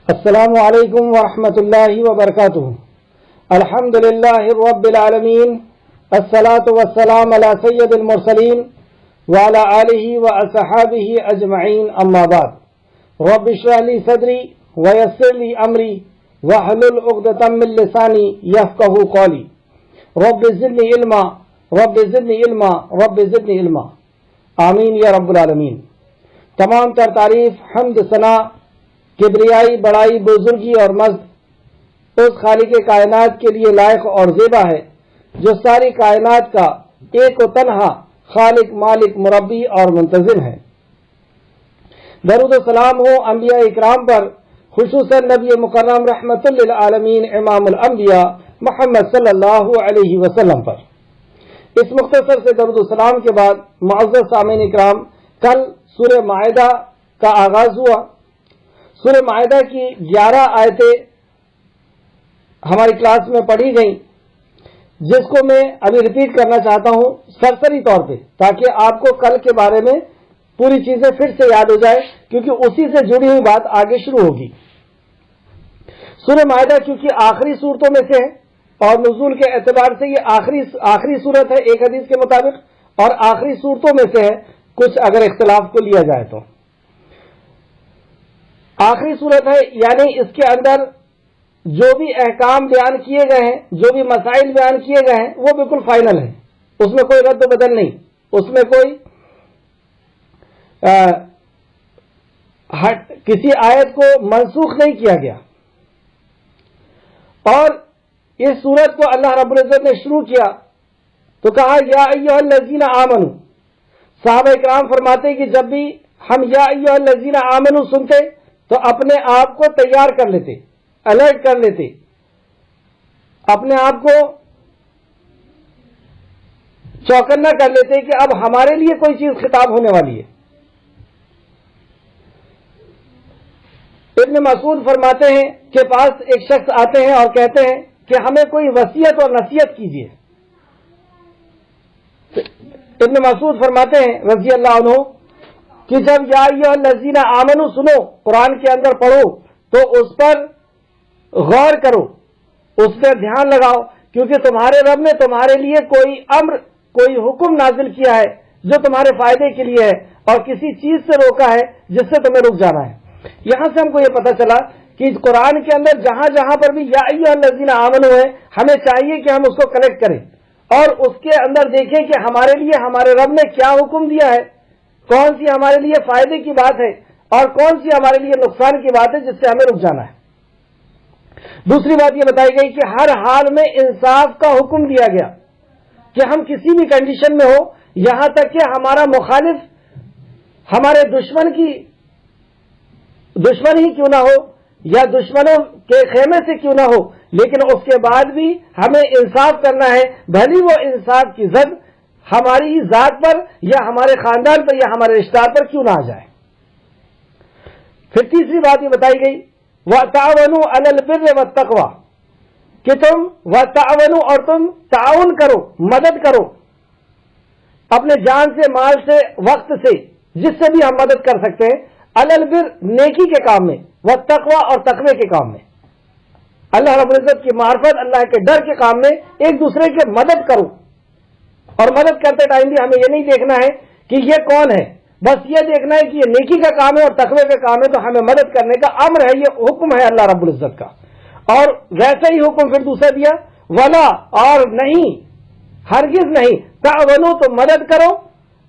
السلام علیکم ورحمۃ اللہ وبرکاتہ. الحمد للہ رب العالمین الصلاۃ والسلام علی سید المرسلین وعلی آلہ واصحابہ اجمعین اما بعد. رب اشرح لی صدری ویسر لی امری واحلل عقدۃ من لسانی یفقہوا قولی. رب زدنی علما رب زدنی علما رب زدنی علما. آمین یا رب العالمین. تمام تر تعریف حمد ثنا کبریائی بڑائی بزرگی اور مجد اس خالق کائنات کے لیے لائق اور زیبا ہے جو ساری کائنات کا ایک و تنہا خالق مالک مربی اور منتظم ہے. درود و سلام ہو انبیاء اکرام پر، خصوصاً نبی مکرم رحمت للعالمین امام الانبیاء محمد صلی اللہ علیہ وسلم پر. اس مختصر سے درود و سلام کے بعد معزز سامعین اکرام، کل سورہ مائدہ کا آغاز ہوا. سورہ مائدہ کی 11 آیتیں ہماری کلاس میں پڑھی گئیں، جس کو میں ابھی ریپیٹ کرنا چاہتا ہوں سرسری طور پہ، تاکہ آپ کو کل کے بارے میں پوری چیزیں پھر سے یاد ہو جائے، کیونکہ اسی سے جڑی ہوئی بات آگے شروع ہوگی. سورہ مائدہ کیونکہ آخری صورتوں میں سے ہے اور نزول کے اعتبار سے یہ آخری صورت ہے ایک حدیث کے مطابق، اور آخری صورتوں میں سے ہے کچھ اگر اختلاف کو لیا جائے تو. آخری صورت ہے، یعنی اس کے اندر جو بھی احکام بیان کیے گئے ہیں، جو بھی مسائل بیان کیے گئے ہیں، وہ بالکل فائنل ہیں. اس میں کوئی رد و بدل نہیں، اس میں کوئی کسی آیت کو منسوخ نہیں کیا گیا. اور اس صورت کو اللہ رب العزت نے شروع کیا تو کہا یا ایھا الذین آمنوا. صحابہ کرام فرماتے کہ جب بھی ہم یا ایھا الذین آمنوا سنتے تو اپنے آپ کو تیار کر لیتے، الرٹ کر لیتے، اپنے آپ کو چوکنا کر لیتے کہ اب ہمارے لیے کوئی چیز خطاب ہونے والی ہے. ابن مسعود فرماتے ہیں کہ پاس ایک شخص آتے ہیں اور کہتے ہیں کہ ہمیں کوئی وصیت اور نصیحت کیجیے. ابن مسعود فرماتے ہیں رضی اللہ عنہ کہ جب یا ایھا الذین آمنوا سنو، قرآن کے اندر پڑھو تو اس پر غور کرو، اس پر دھیان لگاؤ، کیونکہ تمہارے رب نے تمہارے لیے کوئی امر، کوئی حکم نازل کیا ہے جو تمہارے فائدے کے لیے ہے، اور کسی چیز سے روکا ہے جس سے تمہیں رک جانا ہے. یہاں سے ہم کو یہ پتہ چلا کہ قرآن کے اندر جہاں جہاں پر بھی یا ایھا الذین آمنوا ہے، ہمیں چاہیے کہ ہم اس کو کلیکٹ کریں اور اس کے اندر دیکھیں کہ ہمارے لیے ہمارے رب نے کیا حکم دیا ہے، کون سی ہمارے لیے فائدے کی بات ہے اور کون سی ہمارے لیے نقصان کی بات ہے جس سے ہمیں رک جانا ہے. دوسری بات یہ بتائی گئی کہ ہر حال میں انصاف کا حکم دیا گیا کہ ہم کسی بھی کنڈیشن میں ہو، یہاں تک کہ ہمارا مخالف ہمارے دشمن ہی کیوں نہ ہو یا دشمنوں کے خیمے سے کیوں نہ ہو، لیکن اس کے بعد بھی ہمیں انصاف کرنا ہے، بھلی وہ انصاف کی زد ہماری ہی ذات پر یا ہمارے خاندان پر یا ہمارے رشتہ دار پر کیوں نہ آ جائے. پھر تیسری بات یہ بتائی گئی وَتَعَاوَنُوا عَلَى الْبِرِّ وَالتَّقْوَىٰ، کہ تم وَتَعَاوَنُوا اور تم تعاون کرو، مدد کرو اپنے جان سے، مال سے، وقت سے، جس سے بھی ہم مدد کر سکتے ہیں، عَلَى الْبِرِّ نیکی کے کام میں، وَالتَّقْوَىٰ اور تقوی کے کام میں. اللہ رب العزت کی معرفت، اللہ کے ڈر کے کام میں ایک دوسرے کی مدد کرو. اور مدد کرتے ٹائم بھی ہمیں یہ نہیں دیکھنا ہے کہ یہ کون ہے، بس یہ دیکھنا ہے کہ یہ نیکی کا کام ہے اور تقوی کا کام ہے، تو ہمیں مدد کرنے کا امر ہے، یہ حکم ہے اللہ رب العزت کا. اور ویسے ہی حکم پھر دوسرا دیا ولا، اور نہیں، ہرگز نہیں، تعاونوا تو مدد کرو،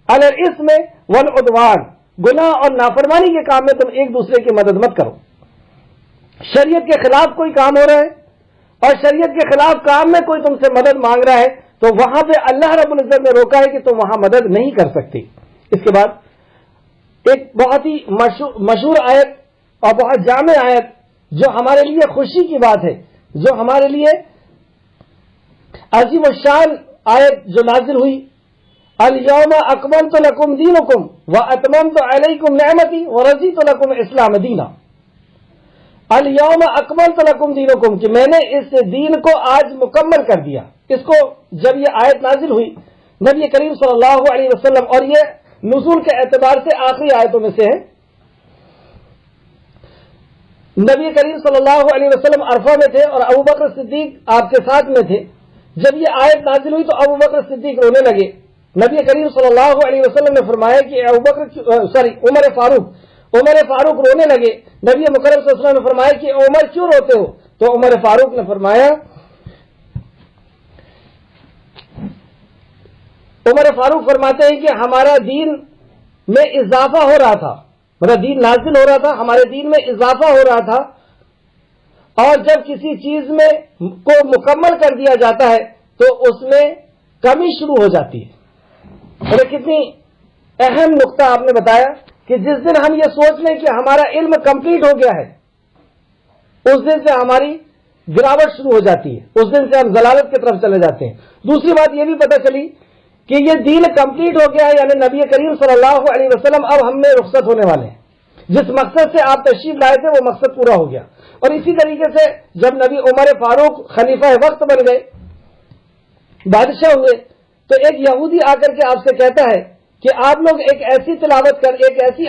علی الاسم والعدوان، گناہ اور نافرمانی کے کام میں تم ایک دوسرے کی مدد مت کرو. شریعت کے خلاف کوئی کام ہو رہا ہے اور شریعت کے خلاف کام میں کوئی تم سے مدد مانگ رہا ہے تو وہاں پہ اللہ رب العزت نے روکا ہے کہ تم وہاں مدد نہیں کر سکتے. اس کے بعد ایک بہت ہی مشہور آیت اور بہت جامع آیت جو ہمارے لیے خوشی کی بات ہے، جو ہمارے لیے عظیم الشان آیت جو نازل ہوئی الیوم اکملت لکم دینکم واتممت علیکم نعمتی ورضیت لکم اسلام دینا. الیوم اکملت لکم دینکم، کہ میں نے اس دین کو آج مکمل کر دیا. اس کو جب یہ آیت نازل ہوئی نبی کریم صلی اللہ علیہ وسلم، اور یہ نزول کے اعتبار سے آخری آیتوں میں سے ہے، نبی کریم صلی اللہ علیہ وسلم عرفہ میں تھے اور ابو بکر صدیق آپ کے ساتھ میں تھے. جب یہ آیت نازل ہوئی تو ابو بکر صدیق رونے لگے. نبی کریم صلی اللہ علیہ وسلم نے فرمایا کہ عمر فاروق رونے لگے. نبی مکرم صلی اللہ علیہ وسلم نے فرمایا کہ عمر کیوں روتے ہو؟ تو عمر فاروق نے فرمایا، عمر فاروق فرماتے ہیں کہ ہمارا دین میں اضافہ ہو رہا تھا، مطلب دین نازل ہو رہا تھا، ہمارے دین میں اضافہ ہو رہا تھا، اور جب کسی چیز میں کو مکمل کر دیا جاتا ہے تو اس میں کمی شروع ہو جاتی ہے. اور کتنی اہم نقطہ آپ نے بتایا کہ جس دن ہم یہ سوچ لیں کہ ہمارا علم کمپلیٹ ہو گیا ہے، اس دن سے ہماری گراوٹ شروع ہو جاتی ہے، اس دن سے ہم ضلالت کی طرف چلے جاتے ہیں. دوسری بات یہ بھی پتہ چلی کہ یہ دین کمپلیٹ ہو گیا ہے، یعنی نبی کریم صلی اللہ علیہ وسلم اب ہم میں رخصت ہونے والے ہیں. جس مقصد سے آپ تشریف لائے تھے وہ مقصد پورا ہو گیا. اور اسی طریقے سے جب نبی عمر فاروق خلیفہ وقت بن گئے، بادشاہ ہوئے، تو ایک یہودی آ کر کے آپ سے کہتا ہے کہ آپ لوگ ایک ایسی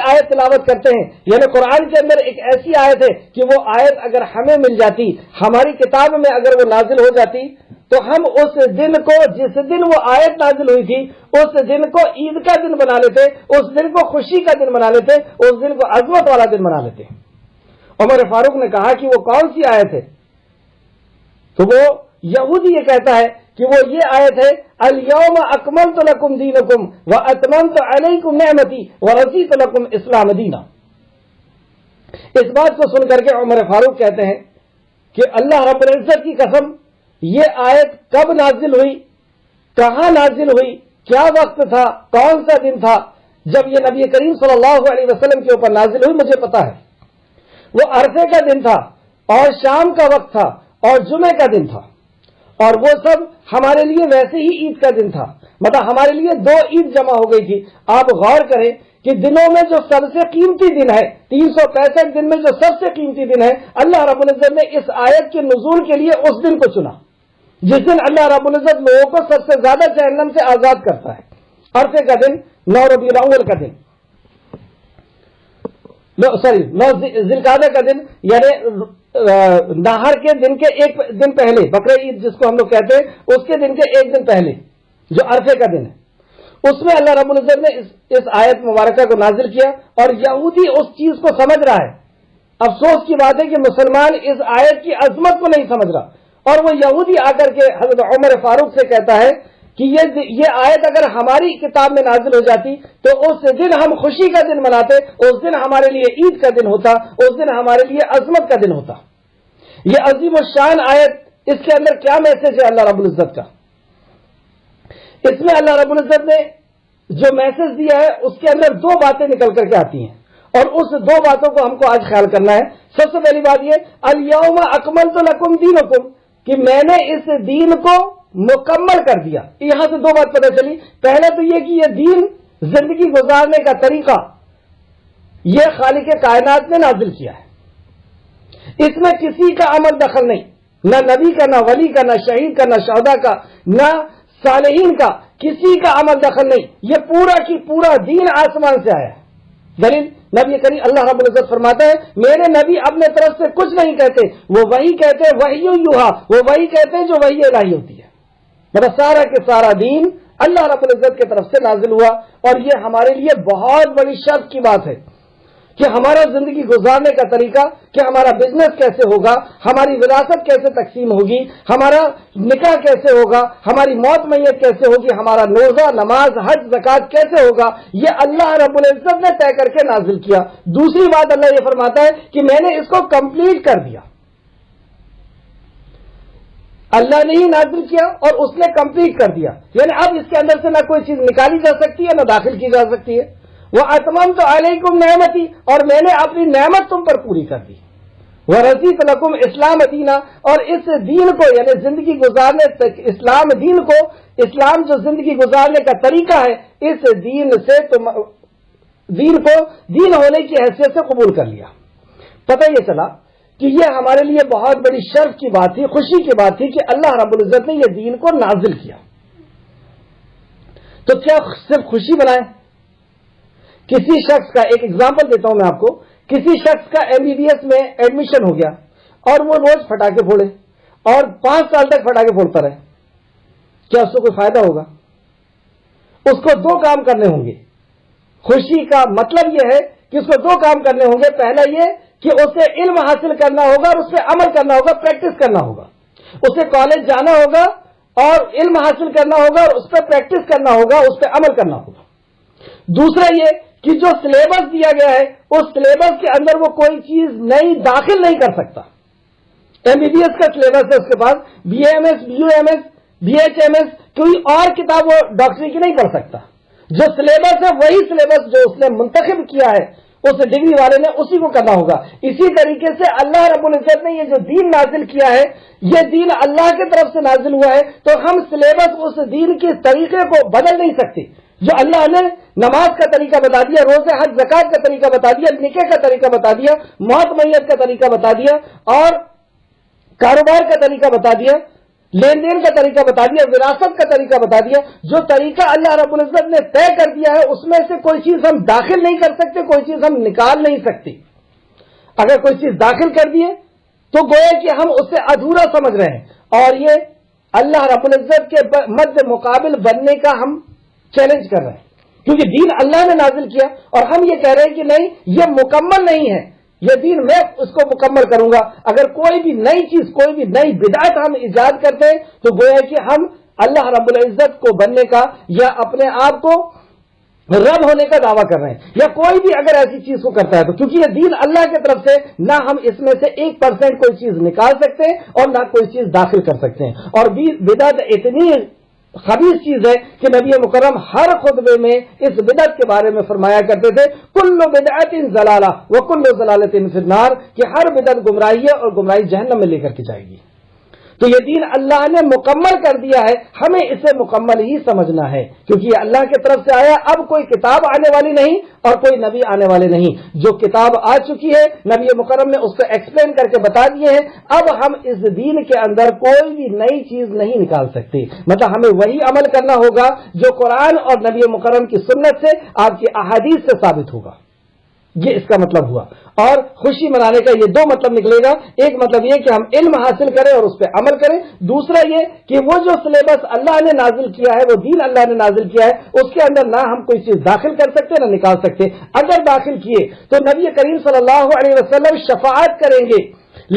آیت تلاوت کرتے ہیں، یعنی قرآن کے اندر ایک ایسی آیت ہے کہ وہ آیت اگر ہمیں مل جاتی، ہماری کتاب میں اگر وہ نازل ہو جاتی، تو ہم اس دن کو، جس دن وہ آیت نازل ہوئی تھی، اس دن کو عید کا دن بنا لیتے، اس دن کو خوشی کا دن بنا لیتے، اس دن کو عظمت والا دن بنا لیتے. عمر فاروق نے کہا کہ وہ کون سی آیت ہے؟ تو وہ یہودی یہ کہتا ہے کہ وہ یہ آیت ہے، الیوم اکملت لکم دینکم واتممت علیکم نعمتی ورضیت لکم اسلام دینا. اس بات کو سن کر کے عمر فاروق کہتے ہیں کہ اللہ رب العزت کی قسم، یہ آیت کب نازل ہوئی، کہاں نازل ہوئی، کیا وقت تھا، کون سا دن تھا جب یہ نبی کریم صلی اللہ علیہ وسلم کے اوپر نازل ہوئی، مجھے پتا ہے. وہ عرفے کا دن تھا اور شام کا وقت تھا اور جمعے کا دن تھا، اور وہ سب ہمارے لیے ویسے ہی عید کا دن تھا، مطلب ہمارے لیے دو عید جمع ہو گئی تھی. آپ غور کریں کہ دنوں میں جو سب سے قیمتی دن ہے، 365 دن میں جو سب سے قیمتی دن ہے، اللہ رب العزت نے اس آیت کے نزول کے لیے اس دن کو چنا جس دن اللہ رب العزت لوگوں کو سب سے زیادہ جہنم سے آزاد کرتا ہے. عرفے کا دن، 9 ربیع الاول کا دن، 9 ذی القعدہ کا دن، یعنی نہر کے دن کے ایک دن پہلے، بقرہ عید جس کو ہم لوگ کہتے ہیں، اس کے دن کے ایک دن پہلے جو عرفے کا دن ہے، اس میں اللہ رب العزت نے اس آیت مبارکہ کو نازل کیا. اور یہودی اس چیز کو سمجھ رہا ہے. افسوس کی بات ہے کہ مسلمان اس آیت کی عظمت کو نہیں سمجھ رہا، اور وہ یہودی آ کر کے حضرت عمر فاروق سے کہتا ہے کہ یہ آیت اگر ہماری کتاب میں نازل ہو جاتی تو اس دن ہم خوشی کا دن مناتے، اس دن ہمارے لیے عید کا دن ہوتا، اس دن ہمارے لیے عظمت کا دن ہوتا. یہ عظیم الشان آیت، اس کے اندر کیا میسج ہے اللہ رب العزت کا؟ اس میں اللہ رب العزت نے جو میسج دیا ہے اس کے اندر دو باتیں نکل کر کے آتی ہیں، اور اس دو باتوں کو ہم کو آج خیال کرنا ہے. سب سے پہلی بات یہ، الیوم اکملت لکم دینکم، کہ میں نے اس دین کو مکمل کر دیا. یہاں سے دو بات پتہ چلی. پہلے تو یہ کہ یہ دین، زندگی گزارنے کا طریقہ، یہ خالق کائنات نے نازل کیا ہے. اس میں کسی کا عمل دخل نہیں، نہ نبی کا، نہ ولی کا، نہ شہید کا، نہ شہداء کا، نہ صالحین کا، کسی کا عمل دخل نہیں. یہ پورا کی پورا دین آسمان سے آیا ہے. دلیل، نبی کریم اللہ رب العزت فرماتا ہے میرے نبی اپنے طرف سے کچھ نہیں کہتے، وہ وہی کہتے، وحی یوحا، وہ وہی کہتے جو وحی الہی ہوتی ہے. مطلب سارا کے سارا دین اللہ رب العزت کی طرف سے نازل ہوا. اور یہ ہمارے لیے بہت بڑی شرف کی بات ہے کہ ہمارا زندگی گزارنے کا طریقہ، کہ ہمارا بزنس کیسے ہوگا، ہماری وراثت کیسے تقسیم ہوگی، ہمارا نکاح کیسے ہوگا، ہماری موت میت کیسے ہوگی، ہمارا روزہ، نماز، حج، زکات کیسے ہوگا، یہ اللہ رب العزت نے طے کر کے نازل کیا. دوسری بات اللہ یہ فرماتا ہے کہ میں نے اس کو کمپلیٹ کر دیا. اللہ نے ہی نازل کیا اور اس نے کمپلیٹ کر دیا، یعنی اب اس کے اندر سے نہ کوئی چیز نکالی جا سکتی ہے، نہ داخل کی جا سکتی ہے. وَأَتْمَمْتُ عَلَيْكُمْ نِعْمَتِي، اور میں نے اپنی نعمت تم پر پوری کر دی. وَرَضِيتُ لَكُمْ اسلام دینا، اور اس دین کو، یعنی زندگی گزارنے تک اسلام دین کو، اسلام جو زندگی گزارنے کا طریقہ ہے، اس دین سے تم دین کو دین ہونے کی حیثیت سے قبول کر لیا. پتہ یہ چلا کہ یہ ہمارے لیے بہت بڑی شرف کی بات تھی، خوشی کی بات تھی کہ اللہ رب العزت نے یہ دین کو نازل کیا. تو کیا صرف خوشی بنائے؟ کسی شخص کا ایک ایگزامپل دیتا ہوں میں آپ کو. کسی شخص کا MBBS میں ایڈمیشن ہو گیا اور وہ روز پٹاخے پھوڑے اور 5 سال تک پٹاخے پھوڑتا رہے، کیا اس کو کوئی فائدہ ہوگا؟ اس کو 2 کام کرنے ہوں گے. خوشی کا مطلب یہ ہے کہ اس کو 2 کام کرنے ہوں گے. پہلا یہ کہ اسے علم حاصل کرنا ہوگا اور اس پہ عمل کرنا ہوگا، پریکٹس کرنا ہوگا. اسے کالج جانا ہوگا اور علم حاصل کرنا ہوگا اور اس پہ پریکٹس کرنا ہوگا، اس پہ عمل کرنا ہوگا. دوسرا یہ کہ جو سلیبس دیا گیا ہے اس سلیبس کے اندر وہ کوئی چیز نئی داخل نہیں کر سکتا. MBBS کا سلیبس ہے اس کے پاس، BAMS BUMS BHMS کوئی اور کتاب وہ ڈاکٹری کی نہیں پڑھ سکتا. جو سلیبس ہے وہی سلیبس جو اس نے منتخب کیا ہے اس ڈگری والے نے اسی کو کرنا ہوگا. اسی طریقے سے اللہ رب العزت نے یہ جو دین نازل کیا ہے یہ دین اللہ کی طرف سے نازل ہوا ہے، تو ہم سلیبس اس دین کے طریقے کو بدل نہیں سکتے. جو اللہ نے نماز کا طریقہ بتا دیا، روزے حج زکات کا طریقہ بتا دیا، نکاح کا طریقہ بتا دیا، موت میت کا طریقہ بتا دیا اور کاروبار کا طریقہ بتا دیا، لین دین کا طریقہ بتا دیا، وراثت کا طریقہ بتا دیا. جو طریقہ اللہ رب العزت نے طے کر دیا ہے اس میں سے کوئی چیز ہم داخل نہیں کر سکتے، کوئی چیز ہم نکال نہیں سکتے. اگر کوئی چیز داخل کر دیے تو گویا کہ ہم اسے ادھورا سمجھ رہے ہیں، اور یہ اللہ رب العزت کے مد مقابل بننے کا ہم چیلنج کر رہے ہیں، کیونکہ دین اللہ نے نازل کیا اور ہم یہ کہہ رہے ہیں کہ نہیں یہ مکمل نہیں ہے، یہ دین میں اس کو مکمل کروں گا. اگر کوئی بھی نئی چیز، کوئی بھی نئی بدعت ہم ایجاد کرتے ہیں تو گویا کہ ہم اللہ رب العزت کو بننے کا یا اپنے آپ کو رب ہونے کا دعویٰ کر رہے ہیں. یا کوئی بھی اگر ایسی چیز کو کرتا ہے تو کیونکہ یہ دین اللہ کی طرف سے، نہ ہم اس میں سے 1% کوئی چیز نکال سکتے ہیں اور نہ کوئی چیز داخل کر سکتے ہیں. اور بدعت اتنی خبیث چیز ہے کہ نبی مکرم ہر خطبے میں اس بدعت کے بارے میں فرمایا کرتے تھے کل بدعت ضلالہ وکل ضلالۃ فی النار، کہ ہر بدعت گمراہی ہے اور گمراہی جہنم میں لے کر کے جائے گی. تو یہ دین اللہ نے مکمل کر دیا ہے، ہمیں اسے مکمل ہی سمجھنا ہے کیونکہ یہ اللہ کی طرف سے آیا. اب کوئی کتاب آنے والی نہیں اور کوئی نبی آنے والے نہیں. جو کتاب آ چکی ہے نبی مکرم نے اس کو ایکسپلین کر کے بتا دیے ہیں. اب ہم اس دین کے اندر کوئی بھی نئی چیز نہیں نکال سکتے، مطلب ہمیں وہی عمل کرنا ہوگا جو قرآن اور نبی مکرم کی سنت سے، آپ کی احادیث سے ثابت ہوگا. یہ اس کا مطلب ہوا. اور خوشی منانے کا یہ 2 مطلب نکلے گا. ایک مطلب یہ کہ ہم علم حاصل کریں اور اس پہ عمل کریں. دوسرا یہ کہ وہ جو سلیبس اللہ نے نازل کیا ہے، وہ دین اللہ نے نازل کیا ہے، اس کے اندر نہ ہم کوئی چیز داخل کر سکتے نہ نکال سکتے. اگر داخل کیے تو نبی کریم صلی اللہ علیہ وسلم شفاعت کریں گے،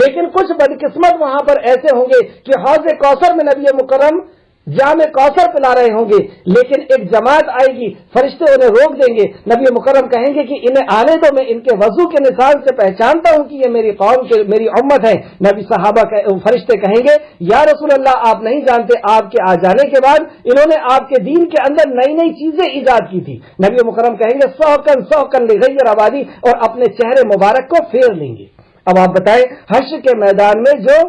لیکن کچھ بدقسمت وہاں پر ایسے ہوں گے کہ حوض کوثر میں نبی مکرم جام کوثر پلا رہے ہوں گے، لیکن ایک جماعت آئے گی، فرشتے انہیں روک دیں گے. نبی مکرم کہیں گے کہ انہیں آنے دو، میں ان کے وضو کے نشان سے پہچانتا ہوں کہ یہ میری قوم کے میری امت ہے. نبی صحابہ فرشتے کہیں گے یا رسول اللہ آپ نہیں جانتے، آپ کے آ جانے کے بعد انہوں نے آپ کے دین کے اندر نئی نئی چیزیں ایجاد کی تھی. نبی مکرم کہیں گے سوکن لغیر آبادی، اور اپنے چہرے مبارک کو پھیر لیں گے. اب آپ بتائیں حشر کے میدان میں جو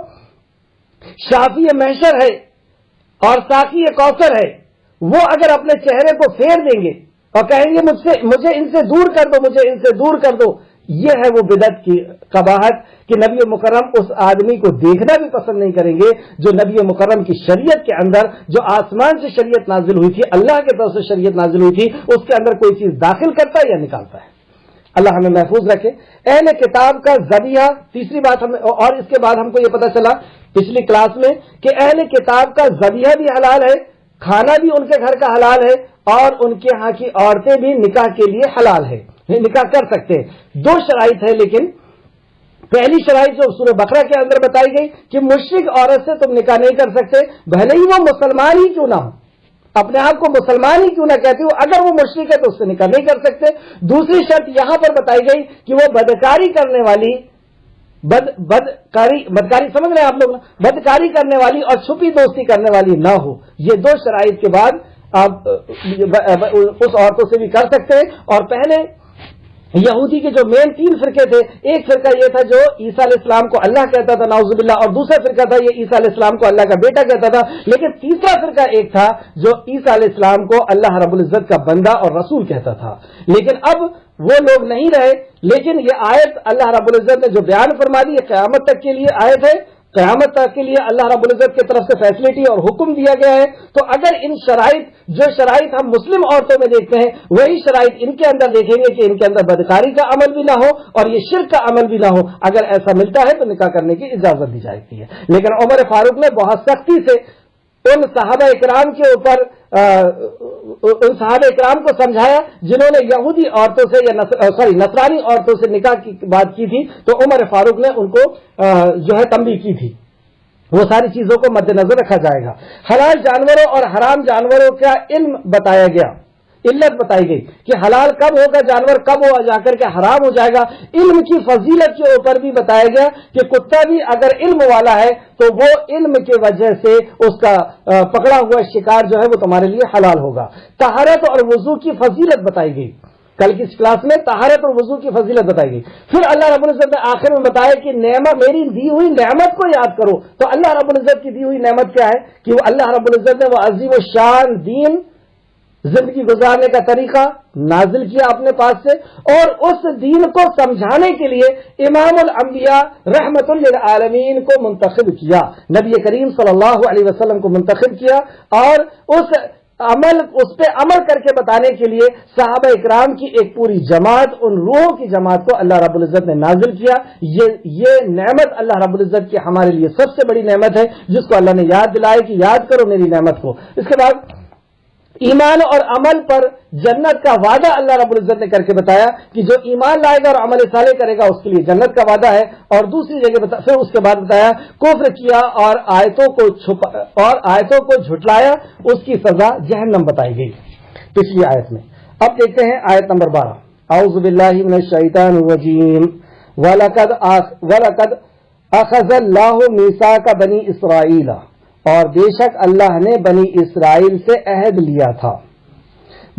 شافی محشر ہے اور ساقی کوثر ہے، وہ اگر اپنے چہرے کو پھیر دیں گے اور کہیں گے مجھے ان سے دور کر دو، مجھے ان سے دور کر دو، یہ ہے وہ بدعت کی قباحت کہ نبی مکرم اس آدمی کو دیکھنا بھی پسند نہیں کریں گے جو نبی مکرم کی شریعت کے اندر، جو آسمان سے شریعت نازل ہوئی تھی، اللہ کی طرف سے شریعت نازل ہوئی تھی، اس کے اندر کوئی چیز داخل کرتا ہے یا نکالتا ہے. اللہ ہمیں محفوظ رکھے. اہل کتاب کا ذبیحہ، تیسری بات ہم، اور اس کے بعد ہم کو یہ پتا چلا پچھلی کلاس میں کہ اہل کتاب کا ذبیحہ بھی حلال ہے، کھانا بھی ان کے گھر کا حلال ہے، اور ان کے ہاں کی عورتیں بھی نکاح کے لیے حلال ہے، نکاح کر سکتے ہیں. 2 شرائط ہے، لیکن پہلی شرائط جو سورہ بقرہ کے اندر بتائی گئی کہ مشرک عورت سے تم نکاح نہیں کر سکتے، بھلے ہی وہ مسلمان ہی کیوں نہ ہو، اپنے آپ کو مسلمان ہی کیوں نہ کہتے ہو، اگر وہ مشرک ہے تو اس سے نکاح نہیں کر سکتے. دوسری شرط یہاں پر بتائی گئی کہ وہ بدکاری کرنے والی، بدکاری سمجھ رہے ہیں آپ لوگ، بدکاری کرنے والی اور چھپی دوستی کرنے والی نہ ہو. یہ 2 شرائط کے بعد آپ اس عورتوں سے بھی کر سکتے ہیں. اور پہلے یہودی کے جو مین 3 فرقے تھے، ایک فرقہ یہ تھا جو عیسیٰ علیہ السلام کو اللہ کہتا تھا نعوذ باللہ، اور دوسرا فرقہ تھا یہ عیسیٰ علیہ السلام کو اللہ کا بیٹا کہتا تھا. لیکن تیسرا فرقہ ایک تھا جو عیسیٰ علیہ السلام کو اللہ رب العزت کا بندہ اور رسول کہتا تھا. لیکن اب وہ لوگ نہیں رہے. لیکن یہ آیت اللہ رب العزت نے جو بیان فرما دی، یہ قیامت تک کے لیے آیت ہے، قیامت تک کے لیے اللہ رب العزت کی طرف سے فیسلٹی اور حکم دیا گیا ہے. تو اگر ان شرائط، جو شرائط ہم مسلم عورتوں میں دیکھتے ہیں، وہی شرائط ان کے اندر دیکھیں گے کہ ان کے اندر بدکاری کا عمل بھی نہ ہو اور یہ شرک کا عمل بھی نہ ہو، اگر ایسا ملتا ہے تو نکاح کرنے کی اجازت دی جاتی ہے. لیکن عمر فاروق نے بہت سختی سے ان صحابہ اکرام کے اوپر ان صحابہ اکرام کو سمجھایا جنہوں نے یہودی عورتوں سے یا نصرانی عورتوں سے نکاح کی بات کی تھی، تو عمر فاروق نے ان کو جو ہے تنبیہ کی تھی. وہ ساری چیزوں کو مد نظر رکھا جائے گا. حلال جانوروں اور حرام جانوروں کا علم بتایا گیا، علت بتائی گئی کہ حلال کب ہوگا جانور، کب وہ جا کر کے حرام ہو جائے گا. علم کی فضیلت کے اوپر بھی بتایا گیا کہ کتا بھی اگر علم والا ہے تو وہ علم کی وجہ سے اس کا پکڑا ہوا شکار جو ہے وہ تمہارے لیے حلال ہوگا. طہارت اور وضو کی فضیلت بتائی گئی. کل کی اس کلاس میں طہارت اور وضو کی فضیلت بتائی گئی. پھر اللہ رب العزت نے آخر میں بتایا کہ نعمت، میری دی ہوئی نعمت کو یاد کرو. تو اللہ رب العزت کی دی ہوئی نعمت کیا ہے کہ وہ اللہ رب العزت نے وہ عظیم و شان دین، زندگی گزارنے کا طریقہ نازل کیا اپنے پاس سے، اور اس دین کو سمجھانے کے لیے امام الانبیاء رحمت للعالمین کو منتخب کیا، نبی کریم صلی اللہ علیہ وسلم کو منتخب کیا، اور اس پہ عمل کر کے بتانے کے لیے صحابہ اکرام کی ایک پوری جماعت، ان روحوں کی جماعت کو اللہ رب العزت نے نازل کیا. یہ نعمت اللہ رب العزت کی ہمارے لیے سب سے بڑی نعمت ہے جس کو اللہ نے یاد دلایا کہ یاد کرو میری نعمت کو. اس کے بعد ایمان اور عمل پر جنت کا وعدہ اللہ رب العزت نے کر کے بتایا کہ جو ایمان لائے گا اور عمل صالح کرے گا اس کے لیے جنت کا وعدہ ہے. اور دوسری جگہ پھر اس کے بعد بتایا کفر کیا اور آیتوں کو جھٹلایا اس کی سزا جہنم بتائی گئی پچھلی آیت میں. اب دیکھتے ہیں آیت نمبر 12. اعوذ باللہ من الشیطان الرجیم. وَلَقَدْ أَخَذَ اللَّهُ مِيثَاقَ بَنِي إِسْرَائِيلَ، اور بے شک اللہ نے بنی اسرائیل سے عہد لیا تھا.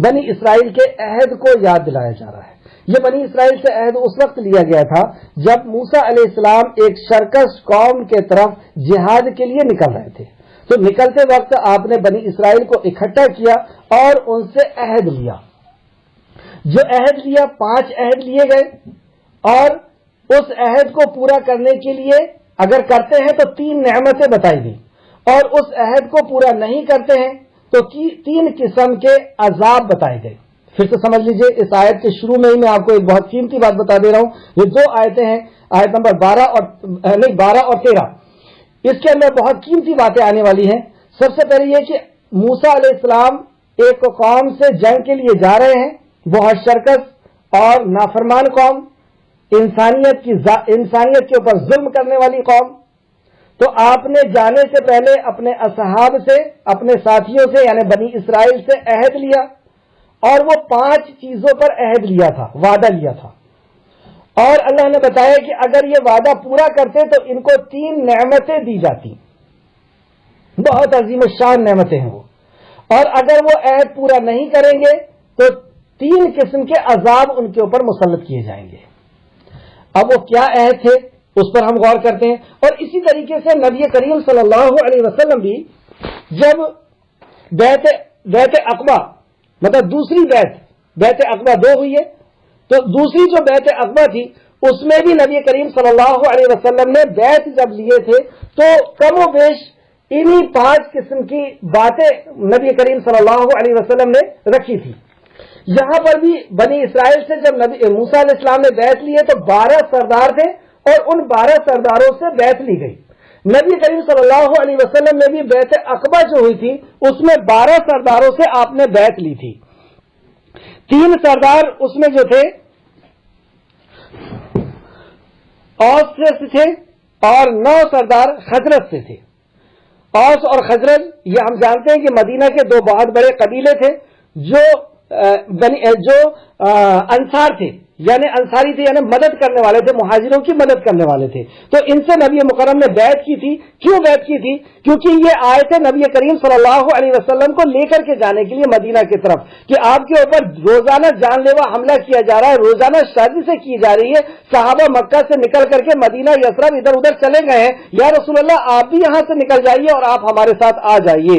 بنی اسرائیل کے عہد کو یاد دلایا جا رہا ہے. یہ بنی اسرائیل سے عہد اس وقت لیا گیا تھا جب موسیٰ علیہ السلام ایک سرکش قوم کے طرف جہاد کے لیے نکل رہے تھے. تو نکلتے وقت آپ نے بنی اسرائیل کو اکٹھا کیا اور ان سے عہد لیا. جو عہد لیا 5 عہد لیے گئے، اور اس عہد کو پورا کرنے کے لیے اگر کرتے ہیں تو 3 نعمتیں بتائی گئی، اور اس عہد کو پورا نہیں کرتے ہیں تو 3 قسم کے عذاب بتائے گئے. پھر سے سمجھ لیجئے، اس آیت کے شروع میں ہی میں آپ کو ایک بہت قیمتی بات بتا دے رہا ہوں. یہ 2 آیتیں ہیں، آیت نمبر 12 اور 13. اس کے اندر بہت قیمتی باتیں آنے والی ہیں. سب سے پہلے یہ کہ موسیٰ علیہ السلام ایک قوم سے جنگ کے لیے جا رہے ہیں، بہت شرکس اور نافرمان قوم، انسانیت کے اوپر ظلم کرنے والی قوم. تو آپ نے جانے سے پہلے اپنے اصحاب سے، اپنے ساتھیوں سے یعنی بنی اسرائیل سے عہد لیا، اور وہ 5 چیزوں پر عہد لیا تھا، وعدہ لیا تھا. اور اللہ نے بتایا کہ اگر یہ وعدہ پورا کرتے تو ان کو 3 نعمتیں دی جاتی. بہت عظیم الشان نعمتیں ہیں وہ. اور اگر وہ عہد پورا نہیں کریں گے تو 3 قسم کے عذاب ان کے اوپر مسلط کیے جائیں گے. اب وہ کیا عہد تھے اس پر ہم غور کرتے ہیں. اور اسی طریقے سے نبی کریم صلی اللہ علیہ وسلم بھی جب بیعت عقبہ، مطلب دوسری بیعت عقبہ 2 ہوئی ہے، تو دوسری جو بیعت عقبہ تھی اس میں بھی نبی کریم صلی اللہ علیہ وسلم نے بیعت جب لیے تھے تو کم و بیش انہی 5 قسم کی باتیں نبی کریم صلی اللہ علیہ وسلم نے رکھی تھی. یہاں پر بھی بنی اسرائیل سے جب موسیٰ علیہ السلام نے بیعت لی ہے تو 12 سردار تھے، اور ان 12 سرداروں سے بیعت لی گئی. نبی کریم صلی اللہ علیہ وسلم نے بھی بیعت عقبہ جو ہوئی تھی اس میں 12 سرداروں سے آپ نے بیعت لی تھی. 3 سردار اس میں جو تھے اوس سے تھے، اور 9 سردار خزرج سے تھے. اوس اور خزرج یہ ہم جانتے ہیں کہ مدینہ کے 2 بہت بڑے قبیلے تھے جو انصار تھے، یعنی انصاری تھے، یعنی مدد کرنے والے تھے، مہاجروں کی مدد کرنے والے تھے. تو ان سے نبی مکرم نے بیعت کی تھی. کیوں بیعت کی تھی؟ کیونکہ یہ آئے تھے نبی کریم صلی اللہ علیہ وسلم کو لے کر کے جانے کے لیے مدینہ کی طرف کہ آپ کے اوپر روزانہ جان لیوا حملہ کیا جا رہا ہے، روزانہ شادی سے کی جا رہی ہے. صحابہ مکہ سے نکل کر کے مدینہ یثرب ادھر ادھر چلے گئے ہیں. یا رسول اللہ آپ بھی یہاں سے نکل جائیے اور آپ ہمارے ساتھ آ جائیے.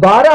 12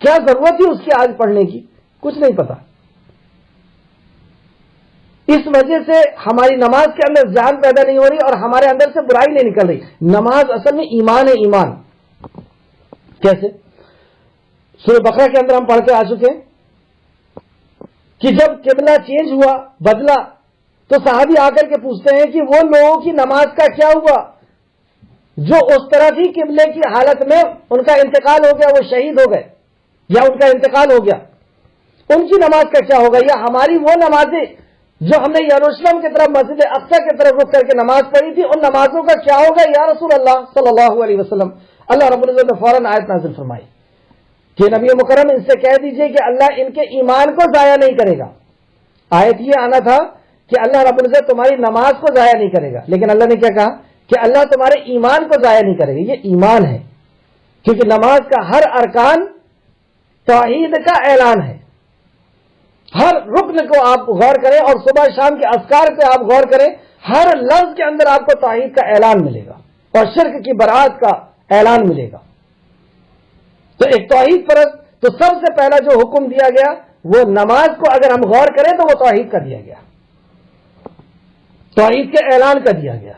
کیا ضرورت ہے اس کی آج پڑھنے کی؟ کچھ نہیں پتا. اس وجہ سے ہماری نماز کے اندر جان پیدا نہیں ہو رہی اور ہمارے اندر سے برائی نہیں نکل رہی. نماز اصل میں ایمان ہے. ایمان کیسے؟ سورہ بقرہ کے اندر ہم پڑھ کے آ چکے ہیں کہ جب قبلہ چینج ہوا، بدلا، تو صحابی آ کر کے پوچھتے ہیں کہ وہ لوگوں کی نماز کا کیا ہوا جو اس طرح ہی قبلے کی حالت میں ان کا انتقال ہو گیا، وہ شہید ہو گئے یا ان کا انتقال ہو گیا، ان کی نماز کا کیا ہوگا؟ یا ہماری وہ نمازیں جو ہم نے یروشلم کی طرف مسجد اقصی کی طرف رک کر کے نماز پڑھی تھی، ان نمازوں کا کیا ہوگا یا رسول اللہ صلی اللہ علیہ وسلم؟ اللہ رب العزت نے فوراً آیت نازل فرمائی کہ نبی مکرم ان سے کہہ دیجئے کہ اللہ ان کے ایمان کو ضائع نہیں کرے گا. آیت یہ آنا تھا کہ اللہ رب العزت تمہاری نماز کو ضائع نہیں کرے گا، لیکن اللہ نے کیا کہا کہ اللہ تمہارے ایمان کو ضائع نہیں کرے گا. یہ ایمان ہے، کیونکہ نماز کا ہر ارکان توحید کا اعلان ہے. ہر رکن کو آپ غور کریں اور صبح شام کے اذکار پہ آپ غور کریں، ہر لفظ کے اندر آپ کو توحید کا اعلان ملے گا اور شرک کی برات کا اعلان ملے گا. تو ایک توحید پرست، تو سب سے پہلا جو حکم دیا گیا وہ نماز کو اگر ہم غور کریں تو وہ توحید کا دیا گیا، توحید کے اعلان کا دیا گیا.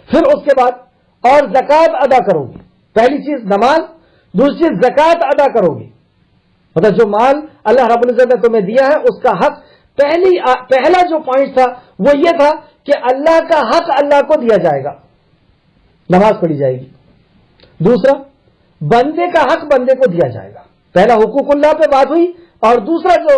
پھر اس کے بعد اور زکوٰۃ ادا کرو گی. پہلی چیز نماز، دوسری چیز زکوٰۃ ادا کرو گی. مطلب جو مال اللہ رب العزت نے تمہیں دیا ہے اس کا حق، پہلا جو پوائنٹ تھا وہ یہ تھا کہ اللہ کا حق اللہ کو دیا جائے گا، نماز پڑھی جائے گی. دوسرا بندے کا حق بندے کو دیا جائے گا. پہلا حقوق اللہ پہ بات ہوئی، اور دوسرا جو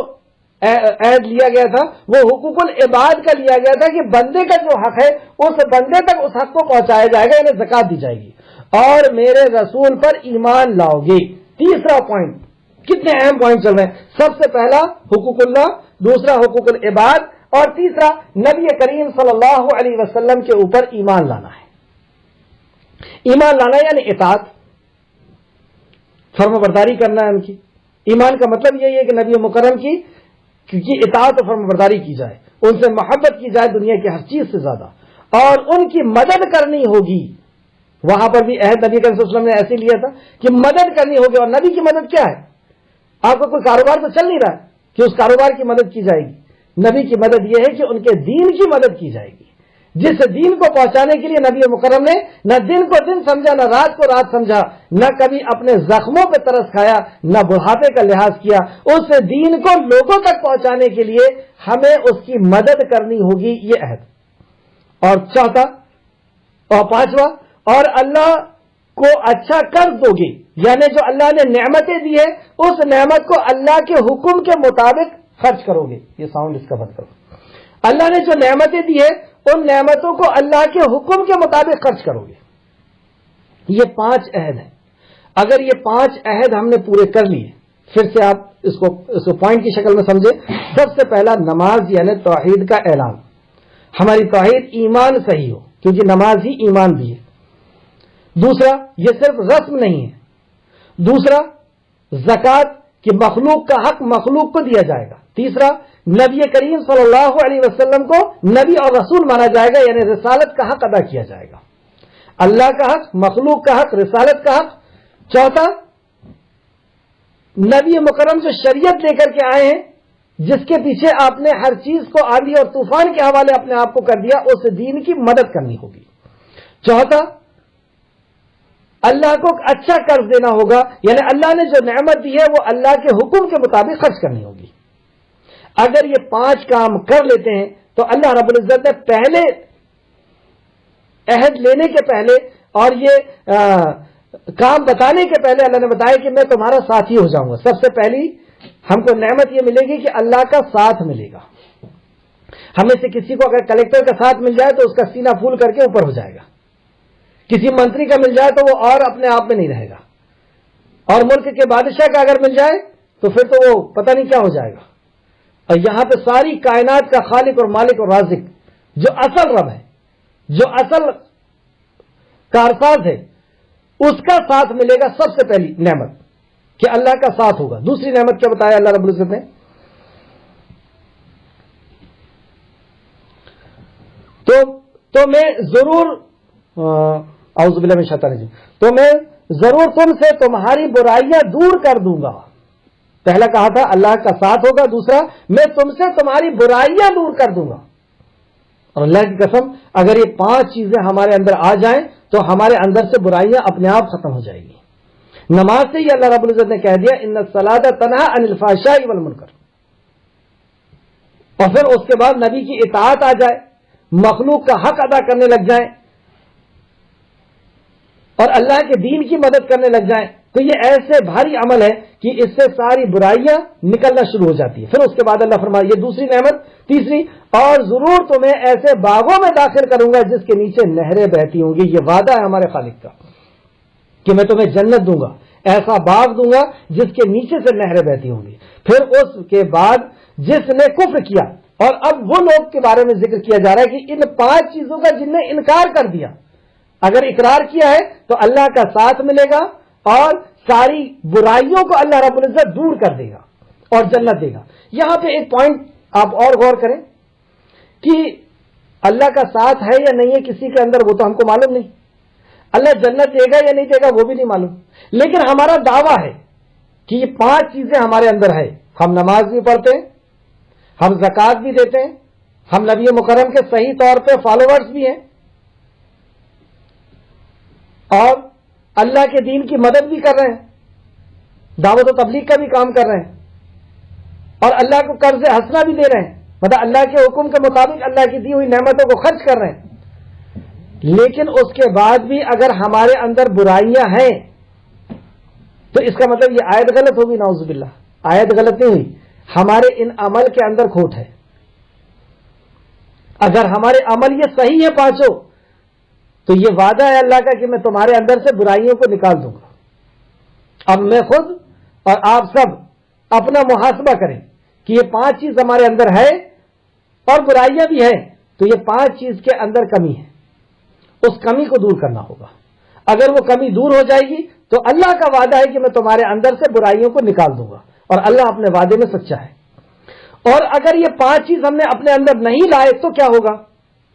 عہد لیا گیا تھا وہ حقوق العباد کا لیا گیا تھا کہ بندے کا جو حق ہے اس بندے تک اس حق کو پہنچایا جائے گا، انہیں زکوٰۃ دی جائے گی. اور میرے رسول پر ایمان لاؤ گے. تیسرا پوائنٹ، کتنے اہم پوائنٹ چل رہے ہیں. سب سے پہلا حقوق اللہ، دوسرا حقوق العباد، اور تیسرا نبی کریم صلی اللہ علیہ وسلم کے اوپر ایمان لانا ہے. ایمان لانا یعنی اطاعت، فرما برداری کرنا ہے ان کی. ایمان کا مطلب یہی ہے کہ نبی مکرم کی اطاعت و فرما برداری کی جائے، ان سے محبت کی جائے دنیا کی ہر چیز سے زیادہ، اور ان کی مدد کرنی ہوگی. وہاں پر بھی عہد نبی کریم صلی اللہ علیہ وسلم نے ایسے لیا تھا کہ مدد کرنی ہوگی. اور نبی کی مدد کیا ہے؟ آپ کا کوئی کاروبار تو چل نہیں رہا کہ اس کاروبار کی مدد کی جائے گی. نبی کی مدد یہ ہے کہ ان کے دین کی مدد کی جائے گی. جس دین کو پہنچانے کے لیے نبی مکرم نے نہ دن کو دن سمجھا، نہ رات کو رات سمجھا، نہ کبھی اپنے زخموں پہ ترس کھایا، نہ بڑھاپے کا لحاظ کیا. اس دین کو لوگوں تک پہنچانے کے لیے ہمیں اس کی مدد کرنی ہوگی، یہ عہد. اور چوتھا اور پانچواں، اور اللہ کو اچھا قرض دو گے، یعنی جو اللہ نے نعمتیں دی ہے اس نعمت کو اللہ کے حکم کے مطابق خرچ کرو گے. یہ ساؤنڈ اس کا بند کرو. اللہ نے جو نعمتیں دی ہے ان نعمتوں کو اللہ کے حکم کے مطابق خرچ کرو گے. یہ 5 عہد ہیں. اگر یہ 5 عہد ہم نے پورے کر لیے، پھر سے آپ اس کو پوائنٹ کی شکل میں سمجھے. سب سے پہلا نماز یعنی توحید کا اعلان. ہماری توحید ایمان صحیح ہو، کیونکہ نماز ہی ایمان بھی ہے. دوسرا یہ صرف رسم نہیں ہے. دوسرا زکوٰۃ کہ مخلوق کا حق مخلوق کو دیا جائے گا. تیسرا نبی کریم صلی اللہ علیہ وسلم کو نبی اور رسول مانا جائے گا، یعنی رسالت کا حق ادا کیا جائے گا. اللہ کا حق، مخلوق کا حق، رسالت کا حق. چوتھا نبی مکرم جو شریعت لے کر کے آئے ہیں، جس کے پیچھے آپ نے ہر چیز کو آندھی اور طوفان کے حوالے اپنے آپ کو کر دیا، اس دین کی مدد کرنی ہوگی. چوتھا اللہ کو اچھا قرض دینا ہوگا، یعنی اللہ نے جو نعمت دی ہے وہ اللہ کے حکم کے مطابق خرچ کرنی ہوگی. اگر یہ 5 کام کر لیتے ہیں تو اللہ رب العزت نے پہلے عہد لینے کے پہلے اور یہ کام بتانے کے پہلے اللہ نے بتایا کہ میں تمہارا ساتھی ہو جاؤں گا. سب سے پہلی ہم کو نعمت یہ ملے گی کہ اللہ کا ساتھ ملے گا. ہمیں سے کسی کو اگر کلیکٹر کا ساتھ مل جائے تو اس کا سینہ پھول کر کے اوپر ہو جائے گا. کسی منتری کا مل جائے تو وہ اور اپنے آپ میں نہیں رہے گا. اور ملک کے بادشاہ کا اگر مل جائے تو پھر تو وہ پتہ نہیں کیا ہو جائے گا. اور یہاں پہ ساری کائنات کا خالق اور مالک اور رازق جو اصل رب ہے، جو اصل کارساز ہے، اس کا ساتھ ملے گا. سب سے پہلی نعمت کہ اللہ کا ساتھ ہوگا. دوسری نعمت کیا بتایا اللہ رب العزت نے؟ تو میں ضرور اعوذ باللہ من الشیطان الرجیم، تو میں ضرور تم سے تمہاری برائیاں دور کر دوں گا. پہلا کہا تھا اللہ کا ساتھ ہوگا، دوسرا میں تم سے تمہاری برائیاں دور کر دوں گا. اور اللہ کی قسم اگر یہ 5 چیزیں ہمارے اندر آ جائیں تو ہمارے اندر سے برائیاں اپنے آپ ختم ہو جائیں گی. نماز سے ہی اللہ رب العزت نے کہہ دیا ان الصلاۃ تنہی عن الفحشاء والمنکر. اور پھر اس کے بعد نبی کی اطاعت آ جائے، مخلوق کا حق ادا کرنے لگ جائیں اور اللہ کے دین کی مدد کرنے لگ جائیں، تو یہ ایسے بھاری عمل ہے کہ اس سے ساری برائیاں نکلنا شروع ہو جاتی ہے. پھر اس کے بعد اللہ فرمایا یہ دوسری نعمت. تیسری، اور ضرور تمہیں ایسے باغوں میں داخل کروں گا جس کے نیچے نہریں بہتی ہوں گی. یہ وعدہ ہے ہمارے خالق کا کہ میں تمہیں جنت دوں گا، ایسا باغ دوں گا جس کے نیچے سے نہریں بہتی ہوں گی. پھر اس کے بعد جس نے کفر کیا، اور اب وہ لوگ کے بارے میں ذکر کیا جا رہا ہے کہ ان 5 چیزوں کا جن نے انکار کر دیا، اگر اقرار کیا ہے تو اللہ کا ساتھ ملے گا اور ساری برائیوں کو اللہ رب العزت دور کر دے گا اور جنت دے گا. یہاں پہ ایک پوائنٹ آپ اور غور کریں کہ اللہ کا ساتھ ہے یا نہیں ہے کسی کے اندر، وہ تو ہم کو معلوم نہیں. اللہ جنت دے گا یا نہیں دے گا وہ بھی نہیں معلوم. لیکن ہمارا دعویٰ ہے کہ یہ 5 چیزیں ہمارے اندر ہے. ہم نماز بھی پڑھتے ہیں، ہم زکوٰۃ بھی دیتے ہیں، ہم نبی مکرم کے صحیح طور پہ فالوورز بھی ہیں، اور اللہ کے دین کی مدد بھی کر رہے ہیں، دعوت و تبلیغ کا بھی کام کر رہے ہیں، اور اللہ کو قرض حسنہ بھی دے رہے ہیں، مطلب اللہ کے حکم کے مطابق اللہ کی دی ہوئی نعمتوں کو خرچ کر رہے ہیں. لیکن اس کے بعد بھی اگر ہمارے اندر برائیاں ہیں تو اس کا مطلب یہ آیت غلط ہوگی. نعوذ باللہ، آیت غلط نہیں ہوئی، ہمارے ان عمل کے اندر کھوٹ ہے. اگر ہمارے عمل یہ صحیح ہے 5، تو یہ وعدہ ہے اللہ کا کہ میں تمہارے اندر سے برائیوں کو نکال دوں گا. اب میں خود اور آپ سب اپنا محاسبہ کریں کہ یہ 5 چیز ہمارے اندر ہے اور برائیاں بھی ہیں، تو یہ 5 چیز کے اندر کمی ہے، اس کمی کو دور کرنا ہوگا. اگر وہ کمی دور ہو جائے گی تو اللہ کا وعدہ ہے کہ میں تمہارے اندر سے برائیوں کو نکال دوں گا، اور اللہ اپنے وعدے میں سچا ہے. اور اگر یہ 5 چیز ہم نے اپنے اندر نہیں لائے تو کیا ہوگا؟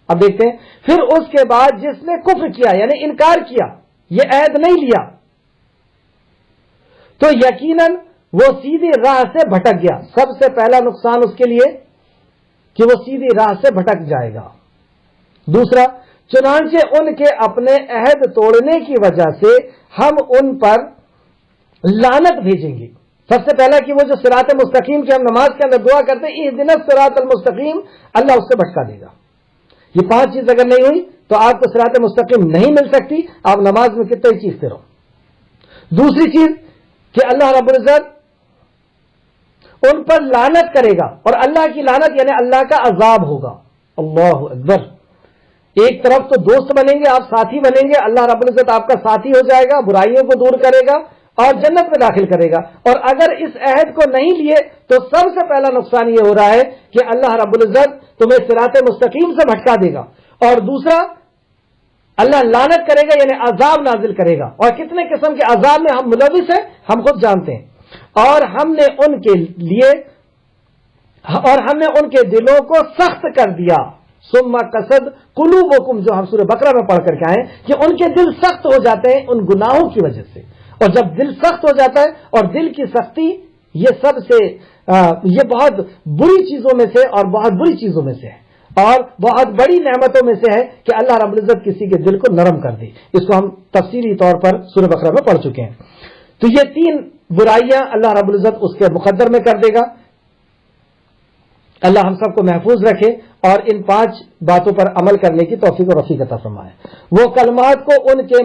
اب دیکھتے ہیں. پھر اس کے بعد جس نے کفر کیا یعنی انکار کیا، یہ عہد نہیں لیا، تو یقیناً وہ سیدھی راہ سے بھٹک گیا. سب سے پہلا نقصان اس کے لیے کہ وہ سیدھی راہ سے بھٹک جائے گا. دوسرا، چنانچہ ان کے اپنے عہد توڑنے کی وجہ سے ہم ان پر لعنت بھیجیں گے. سب سے پہلا کہ وہ جو صراط مستقیم کی ہم نماز کے اندر دعا کرتے ہیں اہدنا الصراط المستقیم، اللہ اس سے بھٹکا دے گا. یہ 5 چیز اگر نہیں ہوئی تو آپ کو صراط مستقیم نہیں مل سکتی، آپ نماز میں کتنے ہی چیختے رہو. دوسری چیز کہ اللہ رب العزت ان پر لعنت کرے گا، اور اللہ کی لعنت یعنی اللہ کا عذاب ہوگا. اللہ اکبر. ایک طرف تو دوست بنیں گے، آپ ساتھی بنیں گے، اللہ رب العزت آپ کا ساتھی ہو جائے گا، برائیوں کو دور کرے گا اور جنت میں داخل کرے گا. اور اگر اس عہد کو نہیں لیے تو سب سے پہلا نقصان یہ ہو رہا ہے کہ اللہ رب العزت تمہیں صراط مستقیم سے بھٹکا دے گا، اور دوسرا اللہ لعنت کرے گا یعنی عذاب نازل کرے گا. اور کتنے قسم کے عذاب میں ہم ملوث ہیں ہم خود جانتے ہیں. اور ہم نے ان کے دلوں کو سخت کر دیا. ثم قصد قلوبکم، جو ہم سورہ بقرہ میں پڑھ کر کے آئے کہ ان کے دل سخت ہو جاتے ہیں ان گناہوں کی وجہ سے. اور جب دل سخت ہو جاتا ہے، اور دل کی سختی یہ بہت بری چیزوں میں سے اور بہت بری چیزوں میں سے ہے، اور بہت بڑی نعمتوں میں سے ہے کہ اللہ رب العزت کسی کے دل کو نرم کر دے. اس کو ہم تفصیلی طور پر سورہ بقرہ میں پڑھ چکے ہیں. تو یہ 3 برائیاں اللہ رب العزت اس کے مقدر میں کر دے گا. اللہ ہم سب کو محفوظ رکھے اور ان 5 باتوں پر عمل کرنے کی توفیق و رفیق عطا فرمائے. وہ کلمات کو ان کے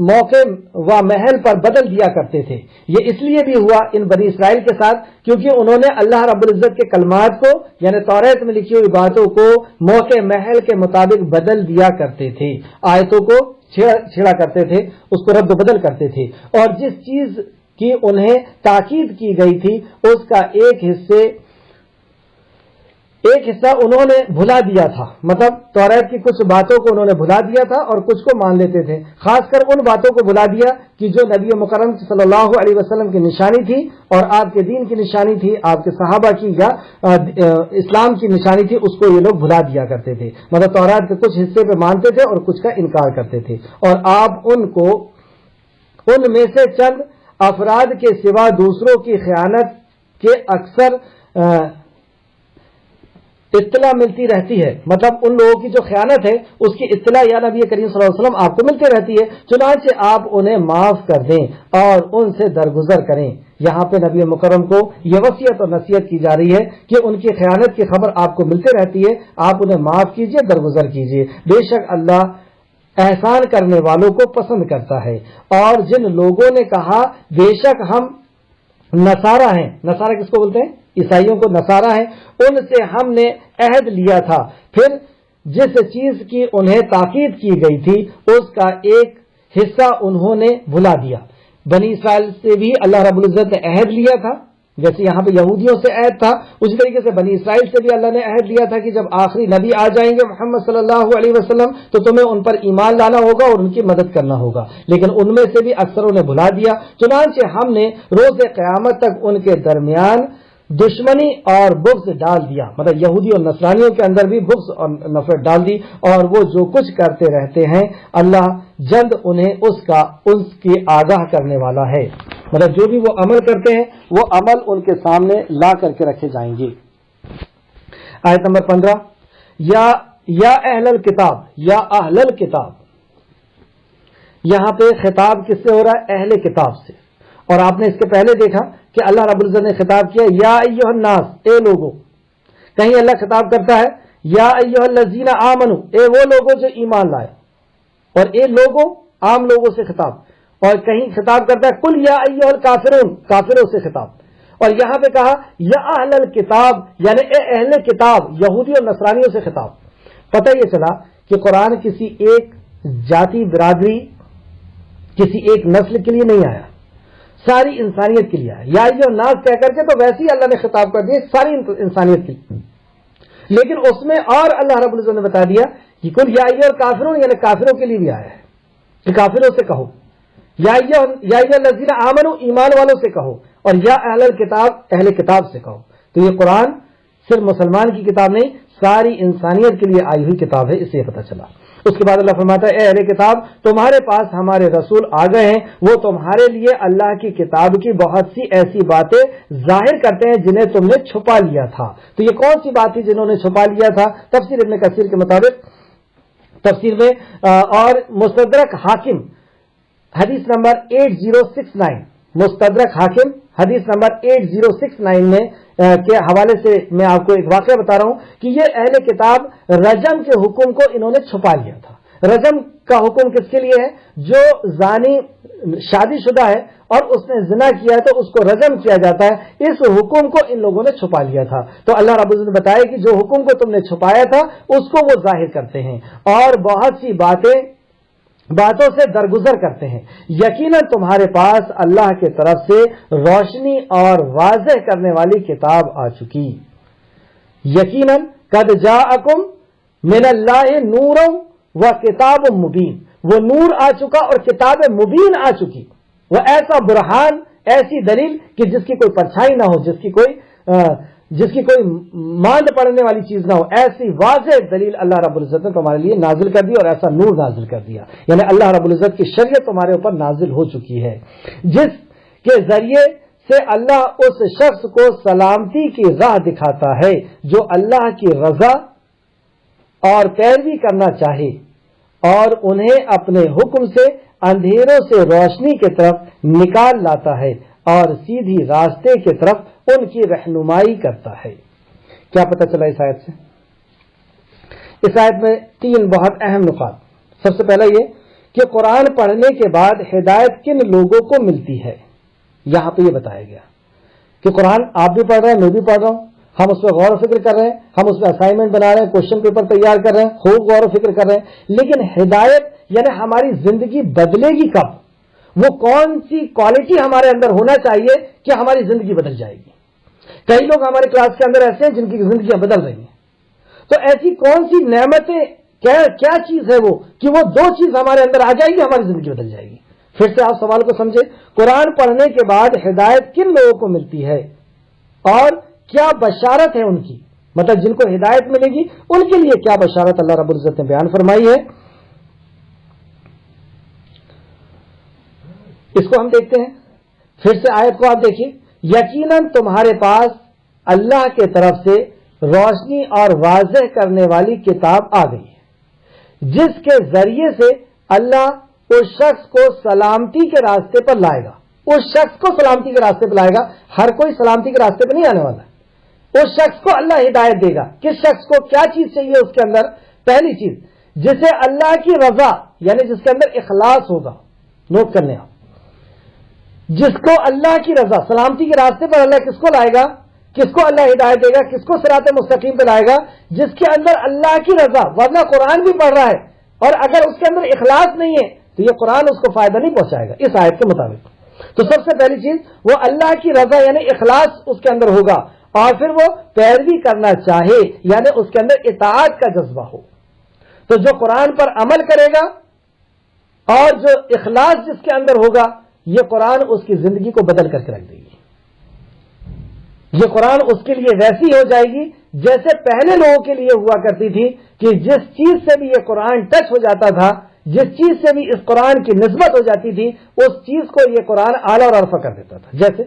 موقع و محل پر بدل دیا کرتے تھے. یہ اس لیے بھی ہوا ان بنی اسرائیل کے ساتھ کیونکہ انہوں نے اللہ رب العزت کے کلمات کو یعنی توریت میں لکھی ہوئی باتوں کو موقع محل کے مطابق بدل دیا کرتے تھے، آیتوں کو چھیڑا کرتے تھے، اس کو رد و بدل کرتے تھے. اور جس چیز کی انہیں تاکید کی گئی تھی اس کا ایک حصہ انہوں نے بھلا دیا تھا. مطلب توریت کی کچھ باتوں کو انہوں نے بھلا دیا تھا اور کچھ کو مان لیتے تھے. خاص کر ان باتوں کو بھلا دیا کہ جو نبی مکرم صلی اللہ علیہ وسلم کی نشانی تھی اور آپ کے دین کی نشانی تھی، آپ کے صحابہ کی یا اسلام کی نشانی تھی، اس کو یہ لوگ بھلا دیا کرتے تھے. مطلب توریت کے کچھ حصے پہ مانتے تھے اور کچھ کا انکار کرتے تھے. اور آپ ان میں سے چند افراد کے سوا دوسروں کی خیانت کہ اکثر اطلاع ملتی رہتی ہے، مطلب ان لوگوں کی جو خیانت ہے اس کی اطلاع یا نبی کریم صلی اللہ علیہ وسلم آپ کو ملتی رہتی ہے، چنانچہ آپ انہیں معاف کر دیں اور ان سے درگزر کریں۔ یہاں پہ نبی مکرم کو یہ وصیت اور نصیحت کی جا رہی ہے کہ ان کی خیانت کی خبر آپ کو ملتے رہتی ہے، آپ انہیں معاف کیجئے، درگزر کیجئے، بے شک اللہ احسان کرنے والوں کو پسند کرتا ہے۔ اور جن لوگوں نے کہا بے شک ہم نصارہ ہیں، نصارہ کس کو بولتے ہیں؟ عیسائیوں کو نصارہ ہیں، ان سے ہم نے عہد لیا تھا، پھر جس چیز کی انہیں تاکید کی گئی تھی اس کا ایک حصہ انہوں نے بھلا دیا۔ بنی اسرائیل سے بھی اللہ رب العزت نے عہد لیا تھا، جیسے یہاں پہ یہودیوں سے عہد تھا، اسی طریقے سے بنی اسرائیل سے بھی اللہ نے عہد لیا تھا کہ جب آخری نبی آ جائیں گے محمد صلی اللہ علیہ وسلم تو تمہیں ان پر ایمان لانا ہوگا اور ان کی مدد کرنا ہوگا، لیکن ان میں سے بھی اکثروں نے بھلا دیا، چنانچہ ہم نے روز قیامت تک ان کے درمیان دشمنی اور بغض ڈال دیا، مطلب یہودی اور نصرانیوں کے اندر بھی بغض اور نفرت ڈال دی، اور وہ جو کچھ کرتے رہتے ہیں اللہ جلد انہیں اس کی آگاہ کرنے والا ہے، مطلب جو بھی وہ عمل کرتے ہیں وہ عمل ان کے سامنے لا کر کے رکھے جائیں گے۔ آیت نمبر 15، یا اہل الکتاب، یا اہل الکتاب، یہاں پہ خطاب کس سے ہو رہا ہے؟ اہل کتاب سے، اور آپ نے اس کے پہلے دیکھا کہ اللہ رب العزت نے خطاب کیا یا ایھا الناس، اے لوگو، کہیں اللہ خطاب کرتا ہے یا ایھا الذین آمنو، اے وہ لوگوں جو ایمان لائے، اور اے لوگوں عام لوگوں سے خطاب، اور کہیں خطاب کرتا ہے قل یا ایھا الکافرون، کافروں سے خطاب، اور یہاں پہ کہا یا اہل الکتاب یعنی اے اہل کتاب، یہودی اور نصرانیوں سے خطاب۔ پتہ یہ چلا کہ قرآن کسی ایک ذاتی برادری، کسی ایک نسل کے لیے نہیں آیا، ساری انسانیت کے لیے آیا۔ یا ایھا الناس کہہ کر کے تو ویسے ہی اللہ نے خطاب کر دیا ساری انسانیت کے لیے، لیکن اس میں اور اللہ رب العزت نے بتا دیا کہ قل یا ایھا الکافرون، یعنی کافروں کے لیے بھی آیا ہے کہ کافروں سے کہو، یا ایھا الذین آمنوا، ایمان والوں سے کہو، اور یا اہل الکتاب، اہل کتاب سے کہو۔ تو یہ قرآن صرف مسلمان کی کتاب نہیں، ساری انسانیت کے لیے آئی ہوئی کتاب ہے، اسے پتہ چلا۔ اس کے بعد اللہ فرماتا ہے اے اہل کتاب، تمہارے پاس ہمارے رسول آ گئے ہیں، وہ تمہارے لیے اللہ کی کتاب کی بہت سی ایسی باتیں ظاہر کرتے ہیں جنہیں تم نے چھپا لیا تھا۔ تو یہ کون سی بات تھی جنہوں نے چھپا لیا تھا؟ تفسیر ابن کثیر کے مطابق تفسیر میں اور مستدرک حاکم حدیث نمبر 8069، مستدرک حاکم حدیث نمبر 8069 میں کے حوالے سے میں آپ کو ایک واقعہ بتا رہا ہوں کہ یہ اہل کتاب رجم کے حکم کو انہوں نے چھپا لیا تھا۔ رجم کا حکم کس کے لیے ہے؟ جو زانی شادی شدہ ہے اور اس نے زنا کیا ہے تو اس کو رجم کیا جاتا ہے، اس حکم کو ان لوگوں نے چھپا لیا تھا۔ تو اللہ رب العزت نے بتایا کہ جو حکم کو تم نے چھپایا تھا اس کو وہ ظاہر کرتے ہیں اور بہت سی باتوں سے درگزر کرتے ہیں۔ یقیناً تمہارے پاس اللہ کے طرف سے روشنی اور واضح کرنے والی کتاب آ چکی۔ یقیناً قد جاءکم من اللہ نور و کتاب مبین، وہ نور آ چکا اور کتاب مبین آ چکی، وہ ایسا برہان، ایسی دلیل کہ جس کی کوئی پرچھائی نہ ہو، جس کی کوئی ماند پڑنے والی چیز نہ ہو، ایسی واضح دلیل اللہ رب العزت نے تمہارے لیے نازل کر دی اور ایسا نور نازل کر دیا، یعنی اللہ رب العزت کی شریعت تمہارے اوپر نازل ہو چکی ہے، جس کے ذریعے سے اللہ اس شخص کو سلامتی کی راہ دکھاتا ہے جو اللہ کی رضا اور پیروی کرنا چاہے اور انہیں اپنے حکم سے اندھیروں سے روشنی کی طرف نکال لاتا ہے اور سیدھی راستے کی طرف ان کی رہنمائی کرتا ہے۔ کیا پتہ چلا اس آیت سے؟ اس آیت میں 3 بہت اہم نکات۔ سب سے پہلا یہ کہ قرآن پڑھنے کے بعد ہدایت کن لوگوں کو ملتی ہے، یہاں پہ یہ بتایا گیا کہ قرآن آپ بھی پڑھ رہے ہیں، میں بھی پڑھ رہا ہوں، ہم اس پہ غور و فکر کر رہے ہیں، ہم اس پہ اسائنمنٹ بنا رہے ہیں، کوشچن پیپر تیار کر رہے ہیں، خوب غور و فکر کر رہے ہیں، لیکن ہدایت یعنی ہماری زندگی بدلے گی کب؟ وہ کون سی کوالٹی ہمارے اندر ہونا چاہیے کہ ہماری زندگی بدل جائے گی؟ کئی لوگ ہمارے کلاس کے اندر ایسے ہیں جن کی زندگیاں بدل رہی ہیں، تو ایسی کون سی نعمتیں، کیا چیز ہے وہ کہ وہ 2 چیز ہمارے اندر آ جائے گی، ہماری زندگی بدل جائے گی؟ پھر سے آپ سوال کو سمجھے، قرآن پڑھنے کے بعد ہدایت کن لوگوں کو ملتی ہے اور کیا بشارت ہے ان کی، مطلب جن کو ہدایت ملے گی ان کے لیے کیا بشارت اللہ رب العزت نے بیان فرمائی ہے؟ اس کو ہم دیکھتے ہیں، پھر سے آیت کو آپ دیکھیے یقیناً تمہارے پاس اللہ کے طرف سے روشنی اور واضح کرنے والی کتاب آ گئی ہے، جس کے ذریعے سے اللہ اس شخص کو سلامتی کے راستے پر لائے گا۔ اس شخص کو سلامتی کے راستے پر لائے گا، ہر کوئی سلامتی کے راستے پر نہیں آنے والا ہے۔ اس شخص کو اللہ ہدایت دے گا۔ کس شخص کو کیا چیز چاہیے اس کے اندر؟ پہلی چیز جسے اللہ کی رضا، یعنی جس کے اندر اخلاص ہوگا، نوٹ کرنے آپ، جس کو اللہ کی رضا، سلامتی کے راستے پر اللہ کس کو لائے گا؟ کس کو اللہ ہدایت دے گا؟ کس کو صراط مستقیم پہ لائے گا؟ جس کے اندر اللہ کی رضا، ورنہ قرآن بھی پڑھ رہا ہے اور اگر اس کے اندر اخلاص نہیں ہے تو یہ قرآن اس کو فائدہ نہیں پہنچائے گا اس آیت کے مطابق۔ تو سب سے پہلی چیز وہ اللہ کی رضا یعنی اخلاص اس کے اندر ہوگا، اور پھر وہ پیروی کرنا چاہے یعنی اس کے اندر اطاعت کا جذبہ ہو۔ تو جو قرآن پر عمل کرے گا اور جو اخلاص جس کے اندر ہوگا، یہ قرآن اس کی زندگی کو بدل کر کے رکھ دے گی۔ یہ قرآن اس کے لیے ویسی ہو جائے گی جیسے پہلے لوگوں کے لیے ہوا کرتی تھی کہ جس چیز سے بھی یہ قرآن ٹچ ہو جاتا تھا، جس چیز سے بھی اس قرآن کی نسبت ہو جاتی تھی، اس چیز کو یہ قرآن اعلیٰ اور عرفہ کر دیتا تھا۔ جیسے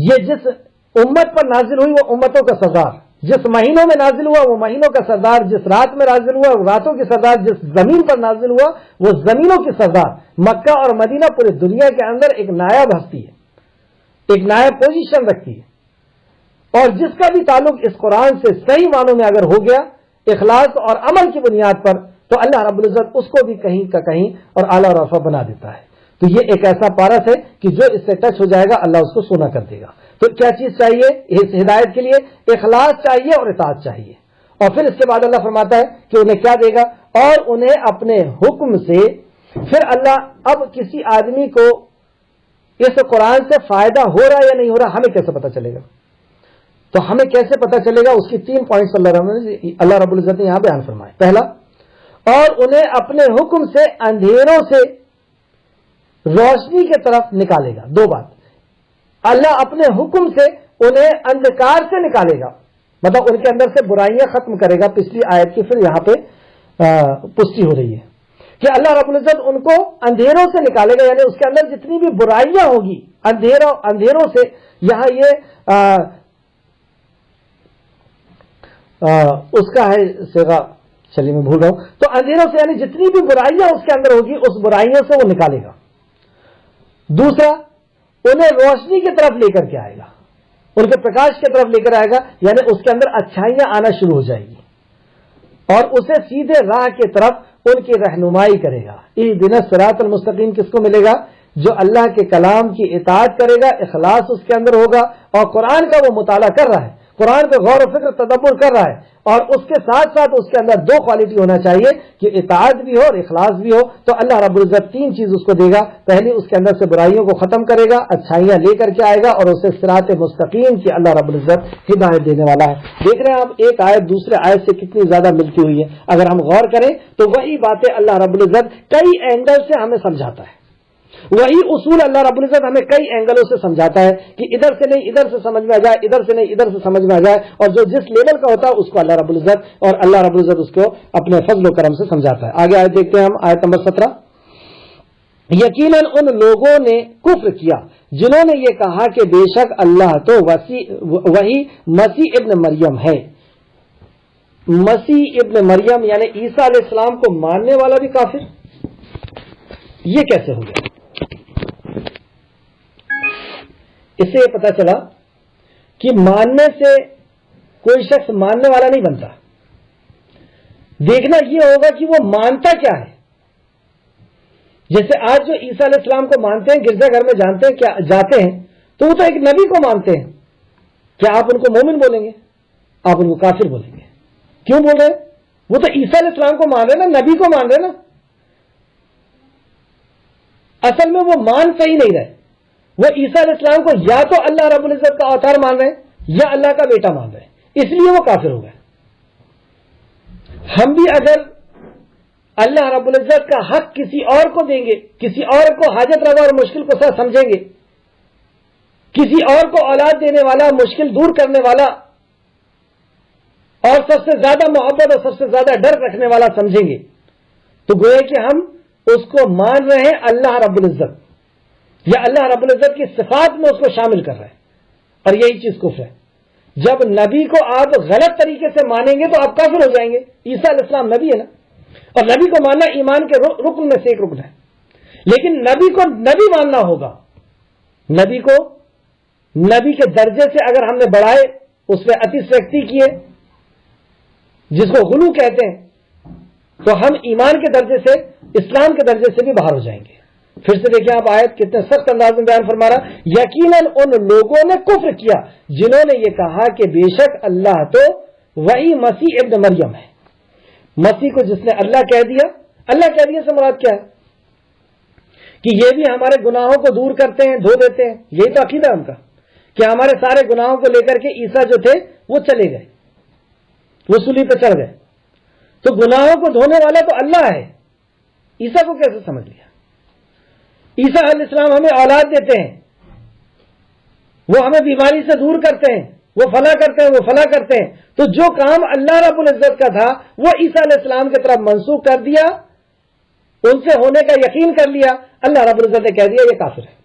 یہ جس امت پر نازل ہوئی وہ امتوں کا سردار، جس مہینوں میں نازل ہوا وہ مہینوں کا سردار، جس رات میں نازل ہوا وہ راتوں کی سردار، جس زمین پر نازل ہوا وہ زمینوں کی سردار۔ مکہ اور مدینہ پوری دنیا کے اندر ایک نائب ہستی ہے، ایک نائب پوزیشن رکھتی ہے، اور جس کا بھی تعلق اس قرآن سے صحیح معنوں میں اگر ہو گیا اخلاص اور عمل کی بنیاد پر، تو اللہ رب العزت اس کو بھی کہیں کا کہیں اور اعلیٰ اور عرفہ بنا دیتا ہے۔ تو یہ ایک ایسا پارس ہے کہ جو اس سے ٹچ ہو جائے گا اللہ اس کو سونا کر دے گا۔ تو کیا چیز چاہیے اس ہدایت کے لیے؟ اخلاص چاہیے اور اطاعت چاہیے۔ اور پھر اس کے بعد اللہ فرماتا ہے کہ انہیں کیا دے گا؟ اور انہیں اپنے حکم سے، پھر اللہ اب کسی آدمی کو اس قرآن سے فائدہ ہو رہا ہے یا نہیں ہو رہا ہمیں کیسے پتا چلے گا؟ تو ہمیں کیسے پتا چلے گا؟ اس کی 3 پوائنٹس اللہ رب العزت نے یہاں بیان فرمائے۔ پہلا، اور انہیں اپنے حکم سے اندھیروں سے روشنی کی طرف نکالے گا۔ 2 بات، اللہ اپنے حکم سے انہیں اندھکار سے نکالے گا، مطلب ان کے اندر سے برائیاں ختم کرے گا۔ پچھلی آیت کی پھر یہاں پہ پشٹی ہو رہی ہے کہ اللہ رب العزت ان کو اندھیروں سے نکالے گا، یعنی اس کے اندر جتنی بھی برائیاں ہوگی اندھیروں سے، یہاں یہ اس کا ہے صیغہ، چلیے میں بھول رہا ہوں، تو اندھیروں سے یعنی جتنی بھی برائیاں اس کے اندر ہوگی اس برائیوں سے وہ نکالے گا۔ دوسرا، انہیں روشنی کی طرف لے کر کے آئے گا، ان کے پرکاش کی طرف لے کر آئے گا، یعنی اس کے اندر اچھائیاں آنا شروع ہو جائے گی اور اسے سیدھے راہ کی طرف ان کی رہنمائی کرے گا۔ اہدنا الصراط المستقیم کس کو ملے گا؟ جو اللہ کے کلام کی اطاعت کرے گا، اخلاص اس کے اندر ہوگا اور قرآن کا وہ مطالعہ کر رہا ہے، قرآن پہ غور و فکر تدبر کر رہا ہے، اور اس کے ساتھ ساتھ اس کے اندر 2 کوالٹی ہونا چاہیے کہ اطاعت بھی ہو اور اخلاص بھی ہو۔ تو اللہ رب العزت 3 چیز اس کو دے گا۔ پہلی، اس کے اندر سے برائیوں کو ختم کرے گا، اچھائیاں لے کر کے آئے گا اور اسے صراط مستقیم کی اللہ رب العزت ہدایت دینے والا ہے۔ دیکھ رہے ہیں آپ ایک آیت دوسرے آیت سے کتنی زیادہ ملتی ہوئی ہے۔ اگر ہم غور کریں تو وہی باتیں اللہ رب العزت کئی اینگل سے ہمیں سمجھاتا ہے، وہی اصول اللہ رب العزت ہمیں کئی اینگلوں سے سمجھاتا ہے کہ ادھر سے نہیں ادھر سے سمجھ میں آ جائے، ادھر سے نہیں ادھر سے سمجھ میں آ جائے، اور جو جس لیول کا ہوتا ہے اس کو اللہ رب العزت اور اللہ رب العزت اس کو اپنے فضل و کرم سے سمجھاتا ہے۔ آگے آیت دیکھتے ہیں ہم، آیت نمبر 17۔ یقیناً ان لوگوں نے کفر کیا جنہوں نے یہ کہا کہ بے شک اللہ تو وہی مسیح ابن مریم ہے۔ مسیح ابن مریم یعنی عیسیٰ علیہ السلام کو ماننے والا بھی کافر، یہ کیسے ہو گیا؟ اس سے یہ پتا چلا کہ ماننے سے کوئی شخص ماننے والا نہیں بنتا، دیکھنا یہ ہوگا کہ وہ مانتا کیا ہے۔ جیسے آج جو عیسیٰ علیہ السلام کو مانتے ہیں، گرجا گھر میں جاتے ہیں تو وہ تو ایک نبی کو مانتے ہیں، کیا آپ ان کو مومن بولیں گے؟ آپ ان کو کافر بولیں گے؟ کیوں بول رہے ہیں؟ وہ تو عیسیٰ علیہ السلام کو مان رہے نا، نبی کو مان رہے نا۔ اصل میں وہ مان صحیح نہیں رہے، وہ عیسیٰ علیہ السلام کو یا تو اللہ رب العزت کا اوتار مان رہے ہیں یا اللہ کا بیٹا مان رہے ہیں، اس لیے وہ کافر ہو گئے۔ ہم بھی اگر اللہ رب العزت کا حق کسی اور کو دیں گے، کسی اور کو حاجت روا اور مشکل کو سمجھیں گے، کسی اور کو اولاد دینے والا، مشکل دور کرنے والا اور سب سے زیادہ محبت اور سب سے زیادہ ڈر رکھنے والا سمجھیں گے، تو گویا کہ ہم اس کو مان رہے ہیں اللہ رب العزت، یا اللہ رب العزت کی صفات میں اس کو شامل کر رہا ہے، اور یہی چیز کفر ہے۔ جب نبی کو آپ غلط طریقے سے مانیں گے تو آپ کافر ہو جائیں گے۔ عیسیٰ علیہ السلام نبی ہے نا، اور نبی کو ماننا ایمان کے رکن میں سے ایک رکن ہے، لیکن نبی کو نبی ماننا ہوگا۔ نبی کو نبی کے درجے سے اگر ہم نے بڑھائے، اس پہ اتی کیے، جس کو غلو کہتے ہیں، تو ہم ایمان کے درجے سے، اسلام کے درجے سے بھی باہر ہو جائیں گے۔ پھر سے دیکھیں آپ آیت کتنے سخت انداز میں بیان فرما رہا، یقیناً ان لوگوں نے کفر کیا جنہوں نے یہ کہا کہ بے شک اللہ تو وہی مسیح ابن مریم ہے۔ مسیح کو جس نے اللہ کہہ دیا، اللہ کہہ دیا سے مراد کیا ہے؟ کہ یہ بھی ہمارے گناہوں کو دور کرتے ہیں، دھو دیتے ہیں۔ یہی تو عقیدہ ہے ان کا، کہ ہمارے سارے گناہوں کو لے کر کے عیسیٰ جو تھے وہ چلے گئے، وہ صلیب پہ چڑھ گئے، تو گناہوں کو دھونے والا تو اللہ ہے۔ عیسیٰ کو کیسے سمجھ لیا؟ عیسیٰ علیہ السلام ہمیں اولاد دیتے ہیں، وہ ہمیں بیماری سے دور کرتے ہیں، وہ فلاں کرتے ہیں، وہ فلاں کرتے ہیں، تو جو کام اللہ رب العزت کا تھا وہ عیسیٰ علیہ السلام کی طرف منسوخ کر دیا، ان سے ہونے کا یقین کر لیا، اللہ رب العزت نے کہہ دیا یہ کافر ہے۔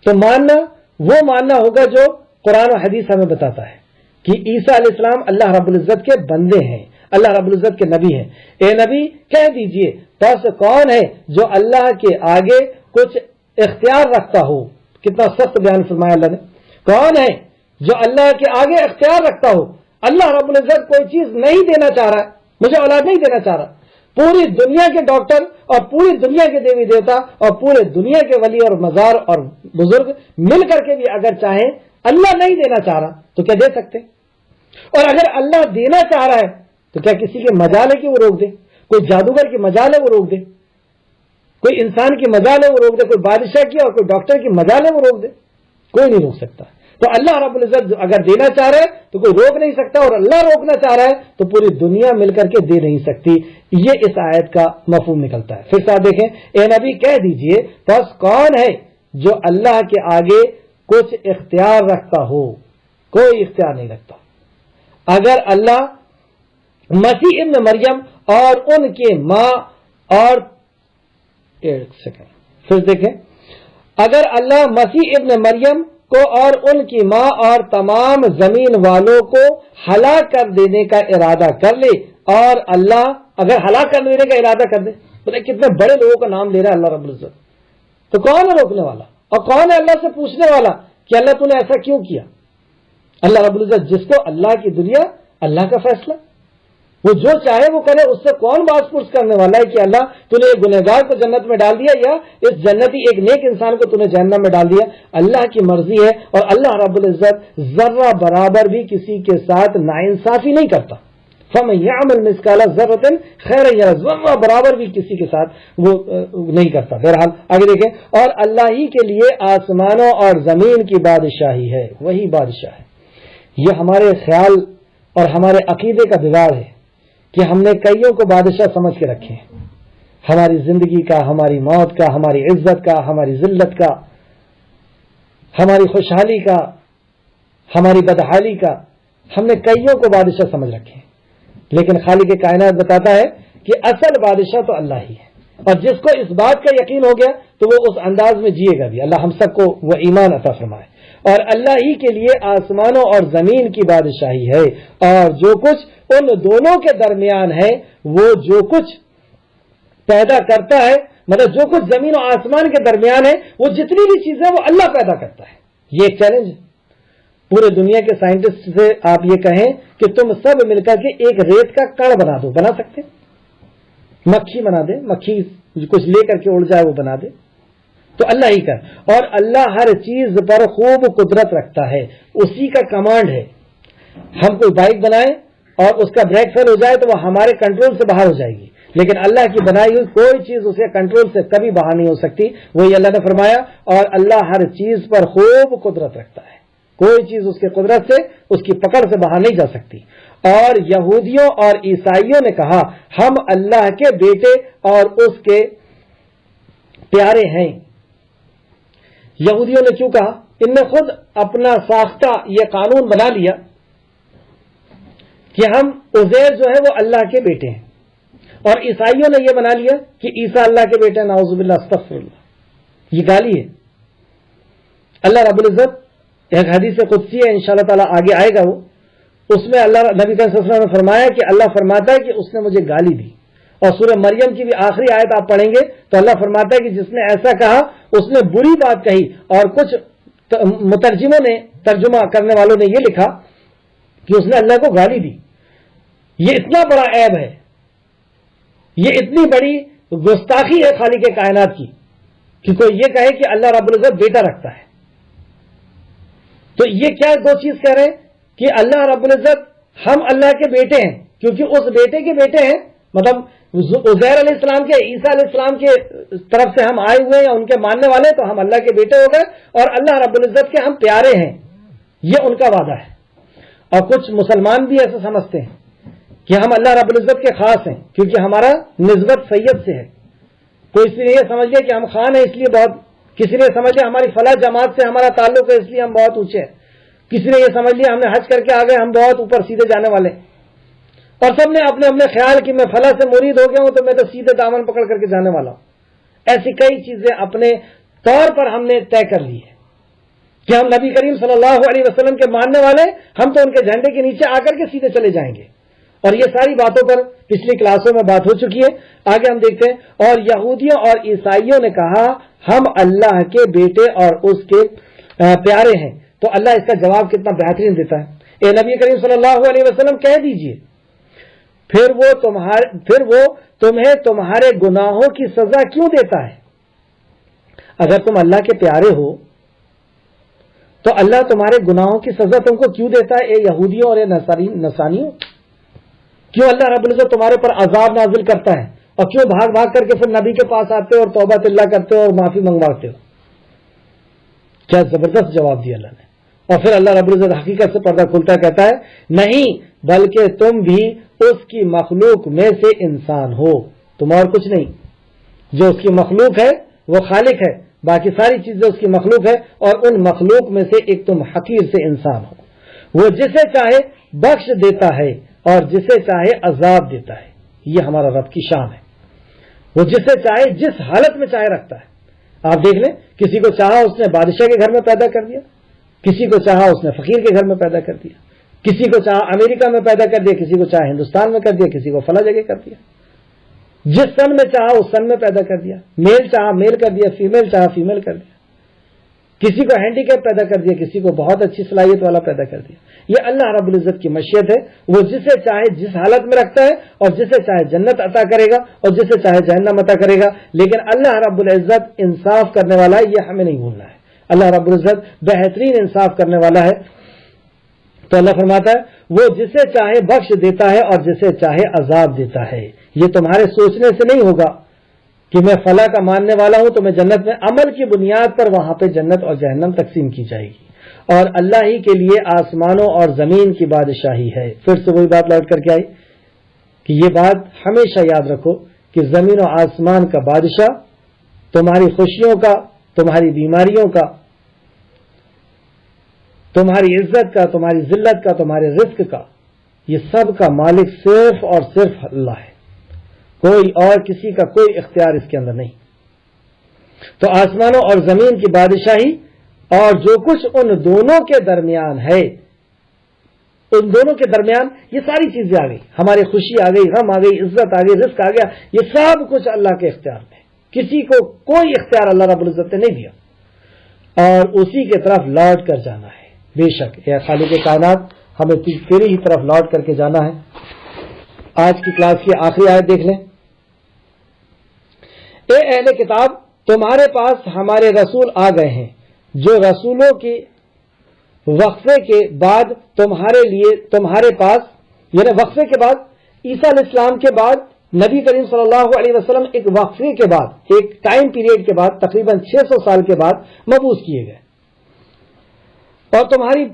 تو ماننا وہ ماننا ہوگا جو قرآن و حدیث ہمیں بتاتا ہے کہ عیسیٰ علیہ السلام اللہ رب العزت کے بندے ہیں، اللہ رب العزت کے نبی ہیں۔ اے نبی کہہ دیجئے پس کون ہے جو اللہ کے آگے کچھ اختیار رکھتا ہو؟ کتنا سخت بیان فرمایا اللہ نے، کون ہے جو اللہ کے آگے اختیار رکھتا ہو؟ اللہ رب العزت کوئی چیز نہیں دینا چاہ رہا، مجھے اولاد نہیں دینا چاہ رہا، پوری دنیا کے ڈاکٹر اور پوری دنیا کے دیوی دیوتا اور پورے دنیا کے ولی اور مزار اور بزرگ مل کر کے بھی اگر چاہیں اللہ نہیں دینا چاہ رہا تو کیا دے سکتے؟ اور اگر اللہ دینا چاہ رہا ہے تو کیا کسی کے مجال ہے کہ وہ روک دے؟ کوئی جادوگر کی مجال ہے وہ روک دے؟ کوئی انسان کی مجال ہے وہ روک دے؟ کوئی بادشاہ کی اور کوئی ڈاکٹر کی مجال ہے وہ روک دے؟ کوئی نہیں روک سکتا۔ تو اللہ رب العزت اگر دینا چاہ رہا ہے تو کوئی روک نہیں سکتا، اور اللہ روکنا چاہ رہا ہے تو پوری دنیا مل کر کے دے نہیں سکتی۔ یہ اس آیت کا مفہوم نکلتا ہے۔ پھر سے آپ دیکھیں، اے نبی کہہ دیجئے پس کون ہے جو اللہ کے آگے کچھ اختیار رکھتا ہو؟ کوئی اختیار نہیں رکھتا۔ اگر اللہ مسیح ابن مریم اور ان کے ماں اور ایک سیکنڈ پھر دیکھیں، اگر اللہ مسیح ابن مریم کو اور ان کی ماں اور تمام زمین والوں کو ہلاک کر دینے کا ارادہ کر لے، اور اللہ اگر ہلاک کر دینے کا ارادہ کر دے، پتہ کتنے بڑے لوگوں کا نام لے رہا ہے اللہ رب العزت، تو کون ہے روکنے والا اور کون ہے اللہ سے پوچھنے والا کہ اللہ تو نے ایسا کیوں کیا؟ اللہ رب العزت جس کو اللہ کی دنیا، اللہ کا فیصلہ، وہ جو چاہے وہ کرے، اس سے کون باز پرس کرنے والا ہے کہ اللہ تو نے ایک گنہگار کو جنت میں ڈال دیا یا اس جنتی ایک نیک انسان کو تو نے جہنم میں ڈال دیا؟ اللہ کی مرضی ہے، اور اللہ رب العزت ذرہ برابر بھی کسی کے ساتھ ناانصافی نہیں کرتا۔ فَمَن يَعْمَلْ مِثْقَالَ ذَرَّةٍ خَيْرًا يَرَهُ، ذرہ برابر بھی کسی کے ساتھ وہ نہیں کرتا۔ بہرحال آگے دیکھیں، اور اللہ ہی کے لیے آسمانوں اور زمین کی بادشاہی ہے، وہی بادشاہ ہے۔ یہ ہمارے خیال اور ہمارے عقیدے کا بگاڑ ہے کہ ہم نے کئیوں کو بادشاہ سمجھ کے رکھے ہیں، ہماری زندگی کا، ہماری موت کا، ہماری عزت کا، ہماری ذلت کا، ہماری خوشحالی کا، ہماری بدحالی کا، ہم نے کئیوں کو بادشاہ سمجھ رکھے ہیں۔ لیکن خالق کائنات بتاتا ہے کہ اصل بادشاہ تو اللہ ہی ہے، اور جس کو اس بات کا یقین ہو گیا تو وہ اس انداز میں جیے گا بھی۔ اللہ ہم سب کو وہ ایمان عطا فرمائے۔ اور اللہ ہی کے لیے آسمانوں اور زمین کی بادشاہی ہے، اور جو کچھ ان دونوں کے درمیان ہے، وہ جو کچھ پیدا کرتا ہے، مطلب جو کچھ زمین و آسمان کے درمیان ہے، وہ جتنی بھی چیزیں وہ اللہ پیدا کرتا ہے۔ یہ ایک چیلنج ہے پورے دنیا کے سائنٹسٹ سے، آپ یہ کہیں کہ تم سب مل کر کے ایک ریت کا کڑ بنا دو، بنا سکتے؟ مکھی بنا دے، مکھی کچھ لے کر کے اڑ جائے وہ بنا دے، تو اللہ ہی کا۔ اور اللہ ہر چیز پر خوب قدرت رکھتا ہے، اسی کا کمانڈ ہے۔ ہم کوئی بائک بنائیں اور اس کا بریک فیل ہو جائے تو وہ ہمارے کنٹرول سے باہر ہو جائے گی، لیکن اللہ کی بنائی ہوئی کوئی چیز اس کے کنٹرول سے کبھی باہر نہیں ہو سکتی۔ وہی اللہ نے فرمایا، اور اللہ ہر چیز پر خوب قدرت رکھتا ہے، کوئی چیز اس کے قدرت سے، اس کی پکڑ سے باہر نہیں جا سکتی۔ اور یہودیوں اور عیسائیوں نے کہا ہم اللہ کے بیٹے اور اس کے پیارے ہیں۔ یہودیوں نے کیوں کہا؟ ان نے خود اپنا ساختہ یہ قانون بنا لیا کہ ہم عزیر جو ہے وہ اللہ کے بیٹے ہیں، اور عیسائیوں نے یہ بنا لیا کہ عیسیٰ اللہ کے بیٹے ہیں، نعوذ باللہ، استغفر اللہ۔ یہ گالی ہے. اللہ رب العزت ایک حدیث قدسی ہے انشاءاللہ تعالیٰ آگے آئے گا وہ, اس میں اللہ نبی صلی اللہ علیہ وسلم نے فرمایا کہ اللہ فرماتا ہے کہ اس نے مجھے گالی دی. اور سورہ مریم کی بھی آخری آیت آپ پڑھیں گے تو اللہ فرماتا ہے کہ جس نے ایسا کہا اس نے بری بات کہی. اور کچھ مترجموں نے, ترجمہ کرنے والوں نے یہ لکھا کہ اس نے اللہ کو گالی دی. یہ اتنا بڑا عیب ہے, یہ اتنی بڑی گستاخی ہے خالق کائنات کی کہ کوئی یہ کہے کہ اللہ رب العزت بیٹا رکھتا ہے. تو یہ کیا دو چیز کہہ رہے ہیں کہ اللہ رب العزت ہم اللہ کے بیٹے ہیں, کیونکہ اس بیٹے کے بیٹے ہیں, مطلب عزیر علیہ السلام کے, عیسیٰ علیہ السلام کے طرف سے ہم آئے ہوئے ہیں یا ان کے ماننے والے, تو ہم اللہ کے بیٹے ہو گئے اور اللہ رب العزت کے ہم پیارے ہیں. یہ ان کا وعدہ ہے. اور کچھ مسلمان بھی ایسا سمجھتے ہیں کہ ہم اللہ رب العزت کے خاص ہیں کیونکہ ہمارا نسبت سید سے ہے. کوئی اس لیے یہ سمجھ لیا کہ ہم خان ہیں اس لیے بہت, کسی نے سمجھ لیا ہماری فلاں جماعت سے ہمارا تعلق ہے اس لیے ہم بہت اونچے ہیں, کسی نے یہ سمجھ لیا ہم نے حج کر کے آ گئے ہم بہت اوپر سیدھے جانے والے. اور سب نے اپنے اپنے خیال کہ میں فلاں سے مرید ہو گیا ہوں تو میں تو سیدھے دامن پکڑ کر کے جانے والا ہوں. ایسی کئی چیزیں اپنے طور پر ہم نے طے کر لی ہے کہ ہم نبی کریم صلی اللہ علیہ وسلم کے ماننے والے, ہم تو ان کے جھنڈے کے نیچے آ کر کے سیدھے چلے جائیں گے. اور یہ ساری باتوں پر پچھلی کلاسوں میں بات ہو چکی ہے. آگے ہم دیکھتے ہیں. اور یہودیوں اور عیسائیوں نے کہا ہم اللہ کے بیٹے اور اس کے پیارے ہیں. تو اللہ اس کا جواب کتنا بہترین دیتا ہے. اے نبی کریم صلی اللہ علیہ وسلم کہہ دیجئے پھر وہ تمہیں تمہارے گناہوں کی سزا کیوں دیتا ہے؟ اگر تم اللہ کے پیارے ہو تو اللہ تمہارے گناہوں کی سزا تم کو کیوں دیتا ہے؟ اے یہودیوں اور اے نصرانیوں, کیوں اللہ رب العزت تمہارے پر عذاب نازل کرتا ہے اور کیوں بھاگ بھاگ کر کے پھر نبی کے پاس آتے ہو اور توبہ اللہ کرتے ہو اور معافی منگواتے ہو؟ کیا زبردست جواب دیا اللہ نے. اور پھر اللہ رب العزت حقیقت سے پردہ کھلتا کہتا ہے نہیں بلکہ تم بھی اس کی مخلوق میں سے انسان ہو, تم اور کچھ نہیں. جو اس کی مخلوق ہے وہ خالق ہے, باقی ساری چیزیں اس کی مخلوق ہے, اور ان مخلوق میں سے ایک تم حقیر سے انسان ہو. وہ جسے چاہے بخش دیتا ہے اور جسے چاہے عذاب دیتا ہے. یہ ہمارا رب کی شان ہے. وہ جسے چاہے جس حالت میں چاہے رکھتا ہے. آپ دیکھ لیں, کسی کو چاہا اس نے بادشاہ کے گھر میں پیدا کر دیا, کسی کو چاہا اس نے فقیر کے گھر میں پیدا کر دیا, کسی کو چاہا امریکہ میں پیدا کر دیا, کسی کو چاہا ہندوستان میں کر دیا, کسی کو فلاں جگہ کر دیا. جس سن میں چاہا اس سن میں پیدا کر دیا. میل چاہا میل کر دیا, فیمیل چاہا فیمیل کر دیا. کسی کو ہینڈی کیپ پیدا کر دیا, کسی کو بہت اچھی صلاحیت والا پیدا کر دیا. یہ اللہ رب العزت کی مشیت ہے. وہ جسے چاہے جس حالت میں رکھتا ہے اور جسے چاہے جنت عطا کرے گا اور جسے چاہے جہنم عطا کرے گا. لیکن اللہ رب العزت انصاف کرنے والا ہے, یہ ہمیں نہیں بھولنا ہے. اللہ رب العزت بہترین انصاف کرنے والا ہے. تو اللہ فرماتا ہے وہ جسے چاہے بخش دیتا ہے اور جسے چاہے عذاب دیتا ہے. یہ تمہارے سوچنے سے نہیں ہوگا کہ میں فلاں کا ماننے والا ہوں تو میں جنت میں, عمل کی بنیاد پر وہاں پہ جنت اور جہنم تقسیم کی جائے گی. اور اللہ ہی کے لیے آسمانوں اور زمین کی بادشاہی ہے. پھر سے وہی بات لوٹ کر کے آئی کہ یہ بات ہمیشہ یاد رکھو کہ زمین و آسمان کا بادشاہ, تمہاری خوشیوں کا, تمہاری بیماریوں کا, تمہاری عزت کا, تمہاری ذلت کا, تمہارے رزق کا, یہ سب کا مالک صرف اور صرف اللہ ہے. کوئی اور کسی کا کوئی اختیار اس کے اندر نہیں. تو آسمانوں اور زمین کی بادشاہی اور جو کچھ ان دونوں کے درمیان ہے, ان دونوں کے درمیان یہ ساری چیزیں آ گئی. ہماری خوشی آ گئی, غم آ گئی, عزت آ گئی, رزق آ گیا, یہ سب کچھ اللہ کے اختیار میں. کسی کو کوئی اختیار اللہ رب العزت نے نہیں دیا اور اسی کے طرف لوٹ کر جانا ہے. بے شک اے خالق کائنات ہمیں تیری ہی طرف لوٹ کر کے جانا ہے. آج کی کلاس کی آخری آیت دیکھ لیں. اے اہل کتاب تمہارے پاس ہمارے رسول آ گئے ہیں جو رسولوں کے وقفے کے بعد تمہارے پاس, یعنی وقفے کے بعد عیسیٰ علیہ السلام کے بعد نبی کریم صلی اللہ علیہ وسلم ایک وقفے کے بعد, ایک ٹائم پیریڈ کے بعد, تقریباً 600 سال کے بعد مبعوث کیے گئے اور تمہاری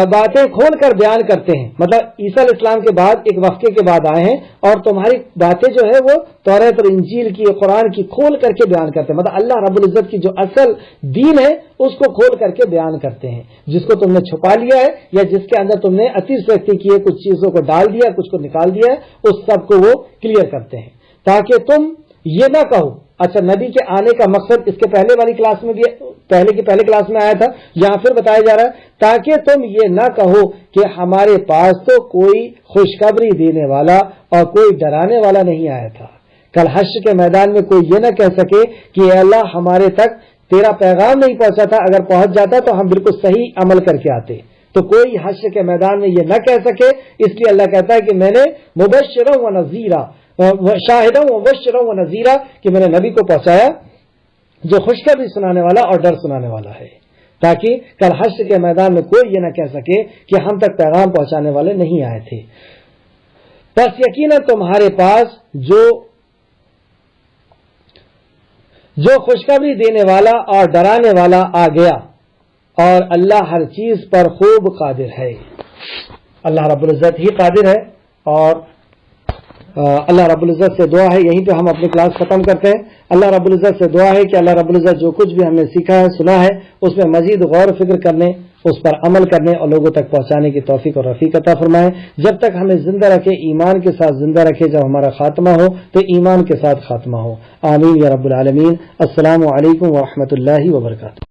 باتیں کھول کر بیان کرتے ہیں. مطلب عیسیٰ علیہ السلام کے بعد ایک وقفے کے بعد آئے ہیں اور تمہاری باتیں جو ہے وہ توریت اور انجیل کی, قرآن کی کھول کر کے بیان کرتے ہیں. مطلب اللہ رب العزت کی جو اصل دین ہے اس کو کھول کر کے بیان کرتے ہیں. جس کو تم نے چھپا لیا ہے یا جس کے اندر تم نے اتی سویتی کی ہے, کچھ چیزوں کو ڈال دیا, کچھ کو نکال دیا ہے, اس سب کو وہ کلیئر کرتے ہیں تاکہ تم یہ نہ کہو اچھا نبی کے آنے کا مقصد اس کے پہلے والی کلاس میں بھی پہلے کلاس میں آیا تھا، یہاں پھر بتایا جا رہا ہے تاکہ تم یہ نہ کہو کہ ہمارے پاس تو کوئی خوشخبری دینے والا اور کوئی ڈرانے والا نہیں آیا تھا۔ کل حشر کے میدان میں کوئی یہ نہ کہہ سکے کہ اے اللہ ہمارے تک تیرا پیغام نہیں پہنچا تھا، اگر پہنچ جاتا تو ہم بالکل صحیح عمل کر کے آتے۔ تو کوئی حشر کے میدان میں یہ نہ کہہ سکے، اس لیے اللہ کہتا ہے کہ میں نے مبشرا و نذیرا شاہدا و مبشرا و نذیرا کہ میں نے نبی کو پہنچایا جو خوشخبری سنانے والا اور ڈر سنانے والا ہے، تاکہ کل حشر کے میدان میں کوئی یہ نہ کہہ سکے کہ ہم تک پیغام پہنچانے والے نہیں آئے تھے۔ بس یقیناً تمہارے پاس جو خوشخبری دینے والا اور ڈرانے والا آ گیا، اور اللہ ہر چیز پر خوب قادر ہے۔ اللہ رب العزت ہی قادر ہے، اور اللہ رب العزت سے دعا ہے، یہیں پہ ہم اپنی کلاس ختم کرتے ہیں۔ اللہ رب العزت سے دعا ہے کہ اللہ رب العزت جو کچھ بھی ہم نے سیکھا ہے سنا ہے اس میں مزید غور و فکر کرنے، اس پر عمل کرنے اور لوگوں تک پہنچانے کی توفیق اور رفیق عطا فرمائے۔ جب تک ہمیں زندہ رکھے، ایمان کے ساتھ زندہ رکھے، جب ہمارا خاتمہ ہو تو ایمان کے ساتھ خاتمہ ہو۔ آمین یا رب العالمین۔ السلام علیکم ورحمۃ اللہ وبرکاتہ۔